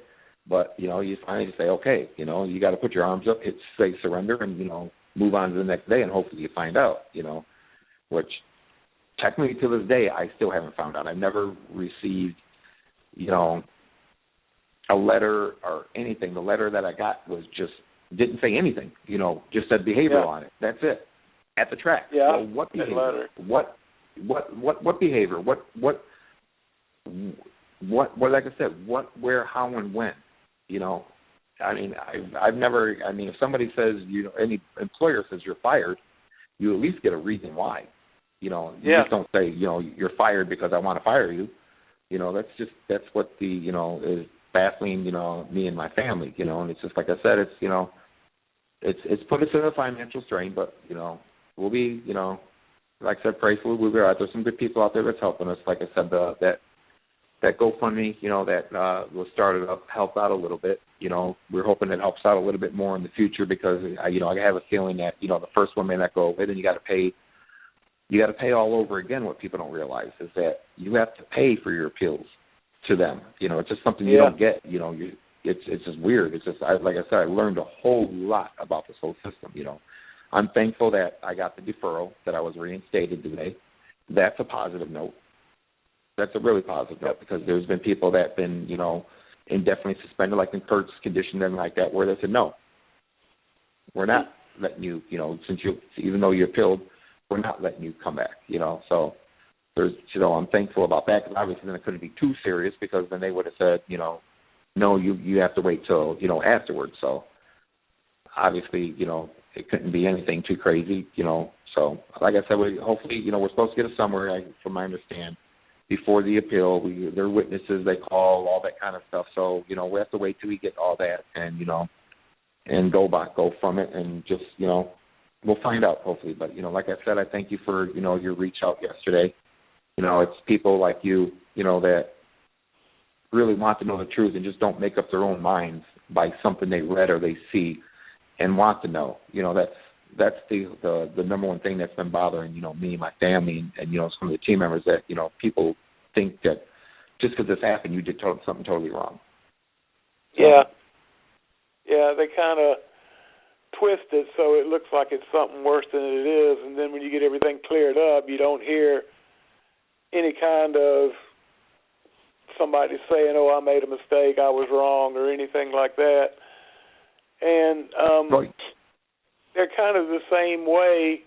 but, you finally just say, okay, you got to put your arms up, say surrender, and, move on to the next day, and hopefully you find out, which technically to this day I still haven't found out. I've never received, a letter or anything. The letter that I got was just didn't say anything. Just said behavioral on it. That's it. At the track. Yeah. Well, what behavior? What behavior? What? Like I said, what, where, how, and when? I've never. If somebody says, any employer says you're fired, you at least get a reason why. You just don't say, you're fired because I want to fire you. That's what is baffling, me and my family, and it's just like I said, it's put us in a financial strain, but we'll be, like I said, pray for we'll be all right. There's some good people out there that's helping us. Like I said, that GoFundMe, that was started up, helped out a little bit. We're hoping it helps out a little bit more in the future because I have a feeling that the first one may not go away, then you got to pay. You got to pay all over again. What people don't realize is that you have to pay for your appeals to them. It's just something you don't get. It's just weird. It's just like I said, I learned a whole lot about this whole system. I'm thankful that I got the deferral, that I was reinstated today. That's a positive note. That's a really positive note because there's been people that have been indefinitely suspended, like in Kurt's condition and like that, where they said no, we're not letting you. Since even though you appealed, we're not letting you come back, So there's, I'm thankful about that because obviously then it couldn't be too serious because then they would have said, no, you have to wait till, afterwards. So obviously, it couldn't be anything too crazy, So like I said, hopefully, we're supposed to get a summary, from my understand, before the appeal. There are witnesses, they call, all that kind of stuff. So, we have to wait till we get all that and, and go from it and just, we'll find out hopefully. But, like I said, I thank you for, your reach out yesterday. It's people like you, that really want to know the truth and just don't make up their own minds by something they read or they see and want to know. That's the number one thing that's been bothering, me and my family and some of the team members that, people think that just because this happened, you did something totally wrong. So, yeah, they kind of twist it so it looks like it's something worse than it is, and then when you get everything cleared up, you don't hear any kind of somebody saying, oh, I made a mistake, I was wrong, or anything like that. And they're kind of the same way.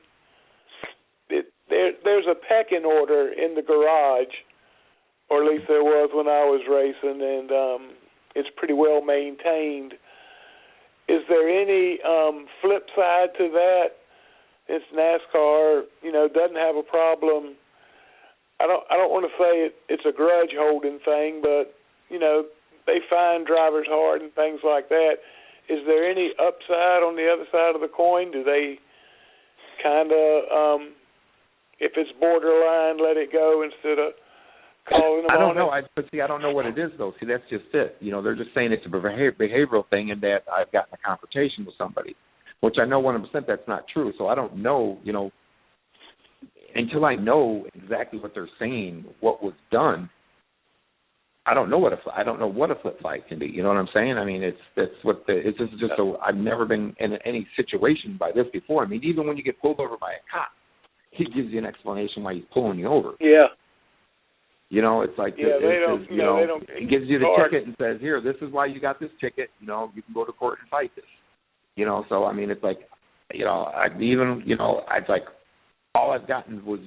There's a pecking order in the garage, or at least there was when I was racing, and it's pretty well maintained. Is there any flip side to that? It's NASCAR, doesn't have a problem. I don't want to say it's a grudge holding thing, but they find drivers hard and things like that. Is there any upside on the other side of the coin? Do they kind of, if it's borderline, let it go instead of calling them on it? I don't know. I don't know what it is, though. See, that's just it. They're just saying it's a behavioral thing and that I've gotten a confrontation with somebody, which I know 100% that's not true. So I don't know, until I know exactly what they're saying, what was done. I don't know what a flip side can be. You know what I'm saying? It's just I've never been in any situation by this before. Even when you get pulled over by a cop, he gives you an explanation why he's pulling you over. Yeah. It's like he gives you the ticket and says, here, this is why you got this ticket. You can go to court and fight this. So it's like, it's like all I've gotten was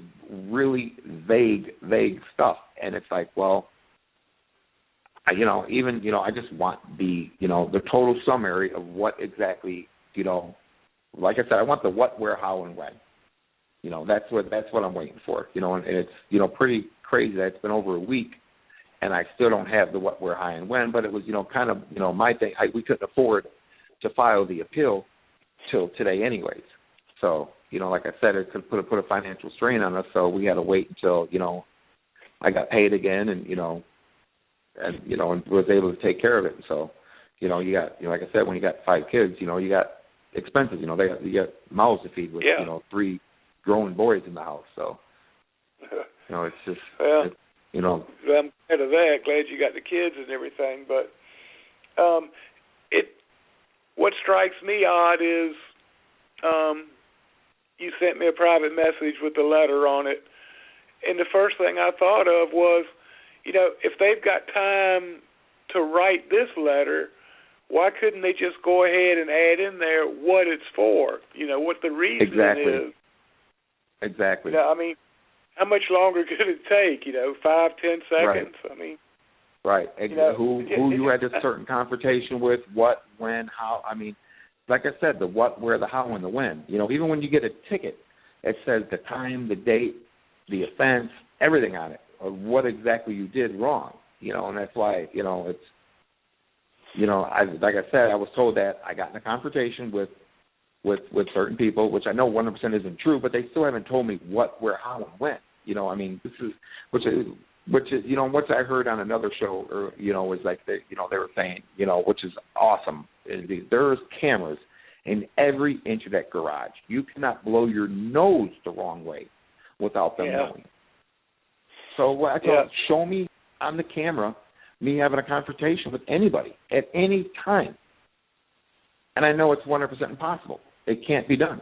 really vague stuff, and it's like, well. I just want the total summary of what exactly, like I said, I want the what, where, how, and when. That's what I'm waiting for. And it's, pretty crazy that it's been over a week and I still don't have the what, where, how, and when, but it was, kind of, my thing. We couldn't afford to file the appeal till today anyways. So, like I said, it could put a financial strain on us, so we had to wait until, I got paid again and and was able to take care of it. And so, you got, like I said, when you got 5 kids, you got expenses. You got mouths to feed with, 3 grown boys in the house. So, it's just, I'm glad of that. Glad you got the kids and everything. But what strikes me odd is you sent me a private message with the letter on it, and the first thing I thought of was, if they've got time to write this letter, why couldn't they just go ahead and add in there what it's for? What the reason is. Exactly. I mean, how much longer could it take? 5, 10 seconds. Right. I mean. Right. Who you had a certain confrontation with, what, when, how. I mean, like I said, the what, where, the how, and the when. Even when you get a ticket, it says the time, the date, the offense, everything on it, or what exactly you did wrong. And that's why, it's, like I said, I was told that I got in a confrontation with certain people, which I know 100% isn't true, but they still haven't told me what, where, how, and when. I mean, this is, which is, what I heard on another show, or, was like, they were saying, which is awesome. There's cameras in every inch of that garage. You cannot blow your nose the wrong way without them knowing. So what I told them, show me on the camera me having a confrontation with anybody at any time. And I know it's 100% impossible. It can't be done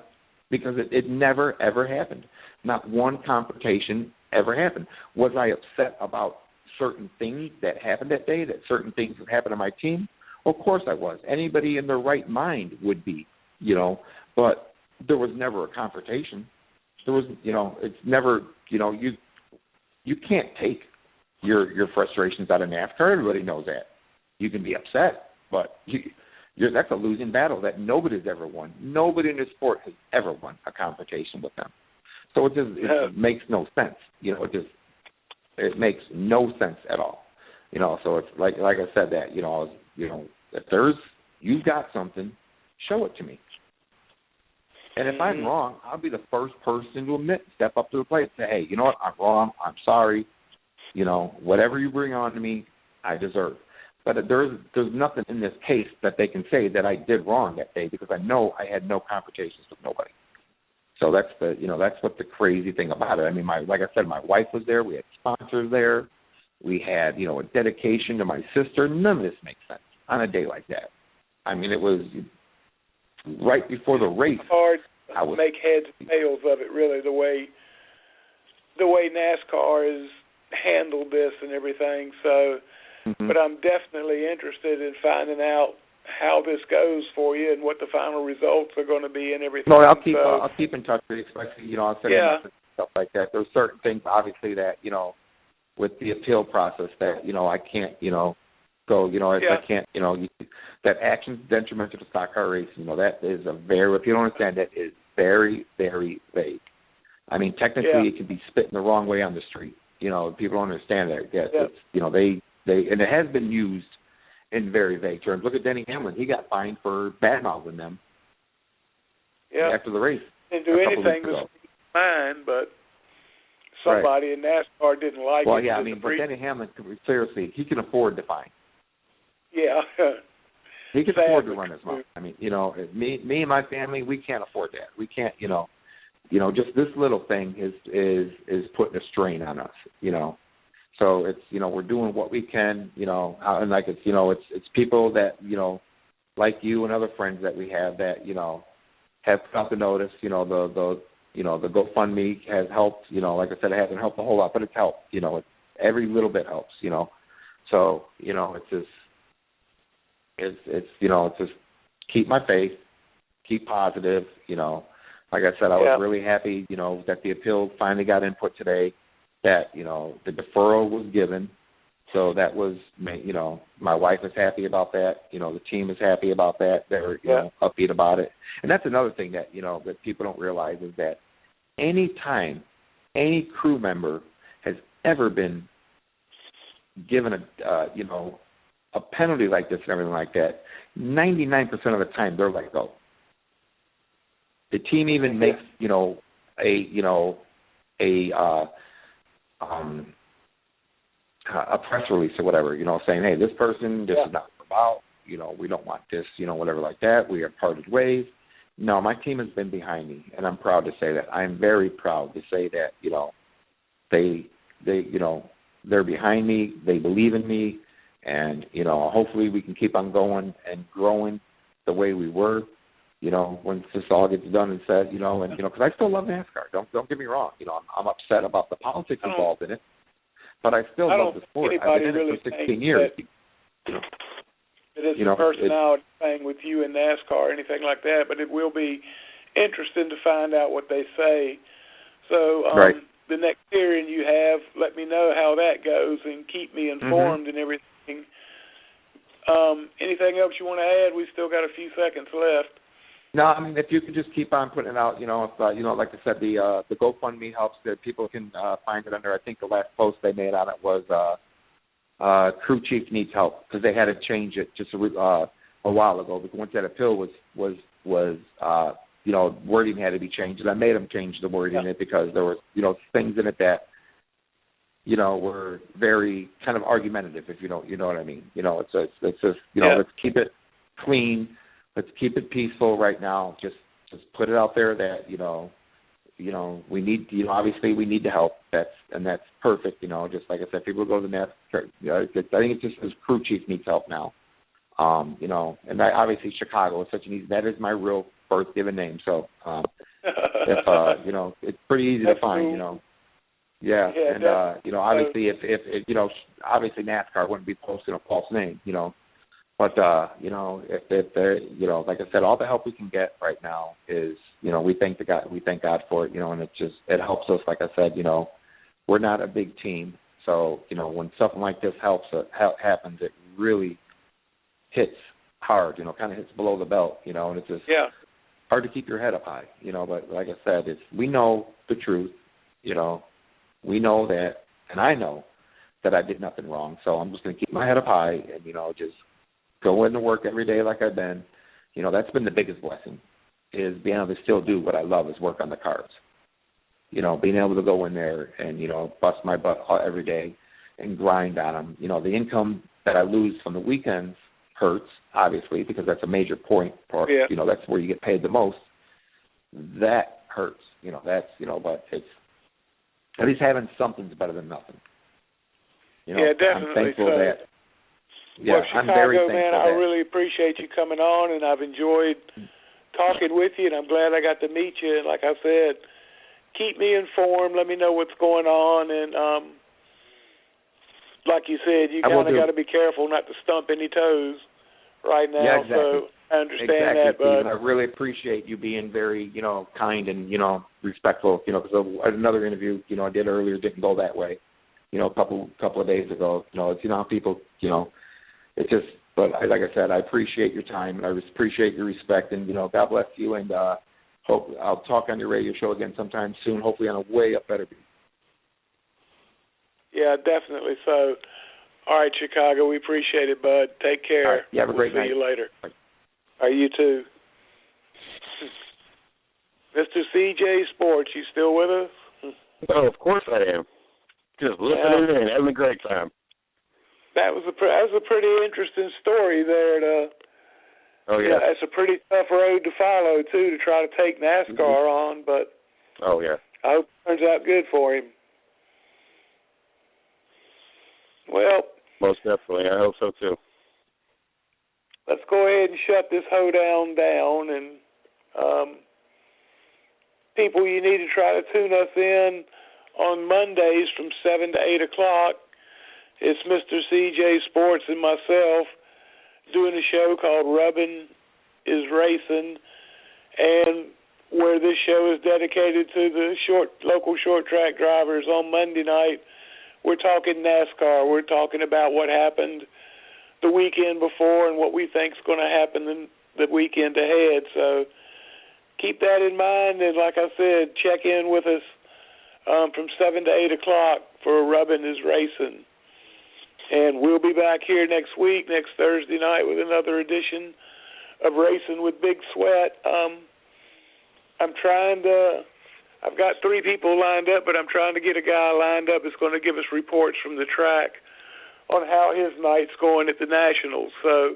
because it never, ever happened. Not one confrontation ever happened. Was I upset about certain things that happened that day, that certain things that happened to my team? Of course I was. Anybody in their right mind would be, but there was never a confrontation. There was, it's never, you can't take your frustrations out of NASCAR. Everybody knows that. You can be upset, but that's a losing battle that nobody's ever won. Nobody in the sport has ever won a confrontation with them. So it makes no sense. It makes no sense at all. So it's like I said that, if you've got something, show it to me. And if I'm wrong, I'll be the first person to admit, step up to the plate and say, hey, you know what, I'm wrong, I'm sorry. Whatever you bring on to me, I deserve. But there's nothing in this case that they can say that I did wrong that day because I know I had no confrontations with nobody. So that's that's what the crazy thing about it. I mean, like I said, my wife was there. We had sponsors there. We had, a dedication to my sister. None of this makes sense on a day like that. I mean, it was right before the race. It's hard to make heads and tails of it, really, the way NASCAR has handled this and everything. So, but I'm definitely interested in finding out how this goes for you and what the final results are going to be and everything. No, I'll keep in touch with you, especially, I'll send you messages and stuff like that. There's certain things, obviously, that, with the appeal process that, I can't, go, I can't, that action's detrimental to stock car racing, that is if you don't understand, that is very, very vague. I mean, technically it can be spit in the wrong way on the street. People don't understand that. It's, and it has been used in very vague terms. Look at Denny Hamlin. He got fined for bad-mouthing them after the race. Didn't do anything was fine, but somebody in NASCAR didn't like it. Well, yeah, but Denny Hamlin, seriously, he can afford to fine. Yeah. He can afford to run his mouth. I mean, me and my family, we can't afford that. We can't, just this little thing is putting a strain on us, So it's, we're doing what we can, and like it's people that, like you and other friends that we have that, have put out the notice, the GoFundMe has helped, like I said, it hasn't helped a whole lot, but it's helped, every little bit helps, So, it's just keep my faith, keep positive, Like I said, I was really happy, that the appeal finally got input today, that, the deferral was given. So that was, my wife is happy about that. The team is happy about that. They're, upbeat about it. And that's another thing that, that people don't realize is that any time any crew member has ever been given a penalty like this and everything like that, 99% of the time they're let go. The team even makes, a press release or whatever, saying, hey, this person, this is not about, we don't want this, whatever like that. We are parted ways. No, my team has been behind me, and I'm proud to say that. I'm very proud to say that, they're behind me. They believe in me, and, hopefully we can keep on going and growing the way we were, when this all gets done and said, and, because I still love NASCAR. Don't get me wrong. I'm upset about the politics involved in it, but I still love the sport. I've been in it for 16 years. that it's a personality thing with you in NASCAR or anything like that, but it will be interesting to find out what they say. So the next hearing you have, let me know how that goes and keep me informed and everything. Anything else you want to add? We've still got a few seconds left. No, I mean, if you could just keep on putting it out, if, like I said, the GoFundMe helps that people can find it under. I think the last post they made on it was crew chief needs help, because they had to change it just a while ago. Because once that appeal was wording had to be changed, and I made them change the wording in it because there was things in it that were very kind of argumentative, if you know what I mean. It's just let's keep it clean. Let's keep it peaceful right now. Just put it out there that we need. Obviously we need the help. That's perfect. Just like I said, people go to the NASCAR. I think it's just as crew chief needs help now. And obviously Chicago is such an easy. That is my real birth given name. So if it's pretty easy to find. Yeah, and obviously if obviously NASCAR wouldn't be posting a false name. But if like I said, all the help we can get right now is we thank God for it, and it helps us. Like I said, we're not a big team, so when something like this happens, it really hits hard, kind of hits below the belt, and it's just hard to keep your head up high, But like I said, we know the truth, we know that, and I know that I did nothing wrong, so I'm just going to keep my head up high and just go into work every day like I've been. That's been the biggest blessing, is being able to still do what I love, is work on the cars. Being able to go in there and, bust my butt every day and grind on them. The income that I lose from the weekends hurts, obviously, because that's a major point. That's where you get paid the most. That hurts. But it's at least having something's better than nothing. Definitely. I'm thankful that. Well, Chicago, man, I really appreciate you coming on, and I've enjoyed talking with you, and I'm glad I got to meet you. And like I said, keep me informed. Let me know what's going on, and like you said, you kind of got to be careful not to stump any toes right now. Yeah, exactly. So I understand that, bud. I really appreciate you being very, kind and respectful. Because another interview, I did earlier didn't go that way. A couple of days ago. It's how people, it's just. But like I said, I appreciate your time and I appreciate your respect, and God bless you. And hope I'll talk on your radio show again sometime soon. Hopefully on a way up better beat. Yeah, definitely. So, all right, Chicago, we appreciate it, bud. Take care. All right, you have a great night. See you later. Bye. All right, you too. Mr. CJ Sports, you still with us? Oh, of course I am. Just listening and having a great time. That was a pretty interesting story there. It's a pretty tough road to follow too, to try to take NASCAR on. But I hope it turns out good for him. Well, most definitely, I hope so too. Let's go ahead and shut this hoedown down, and people, you need to try to tune us in on Mondays from 7 to 8 o'clock. It's Mr. CJ Sports and myself doing a show called Rubbin is Racing, and where this show is dedicated to the local short track drivers. On Monday night, we're talking NASCAR. We're talking about what happened the weekend before and what we think is going to happen the weekend ahead. So keep that in mind, and like I said, check in with us from 7 to 8 o'clock for Rubbin is Racing. And we'll be back here next week, next Thursday night, with another edition of Racing with Big Sweat. I've got 3 people lined up, but I'm trying to get a guy lined up that's going to give us reports from the track on how his night's going at the Nationals. So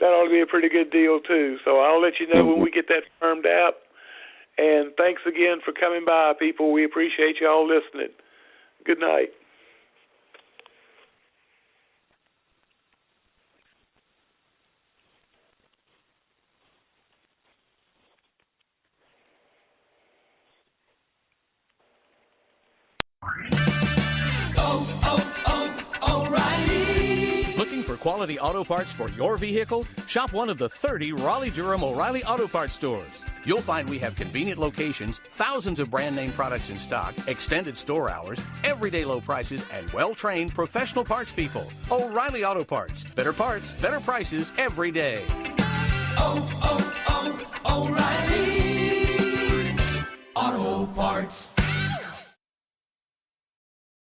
that ought to be a pretty good deal, too. So I'll let you know when we get that firmed out. And thanks again for coming by, people. We appreciate you all listening. Good night. quality auto parts for your vehicle? Shop one of the 30 Raleigh-Durham O'Reilly Auto Parts stores. You'll find we have convenient locations, thousands of brand name products in stock, extended store hours, everyday low prices, and well-trained professional parts people. O'Reilly Auto Parts. Better parts, better prices every day. O'Reilly Auto Parts.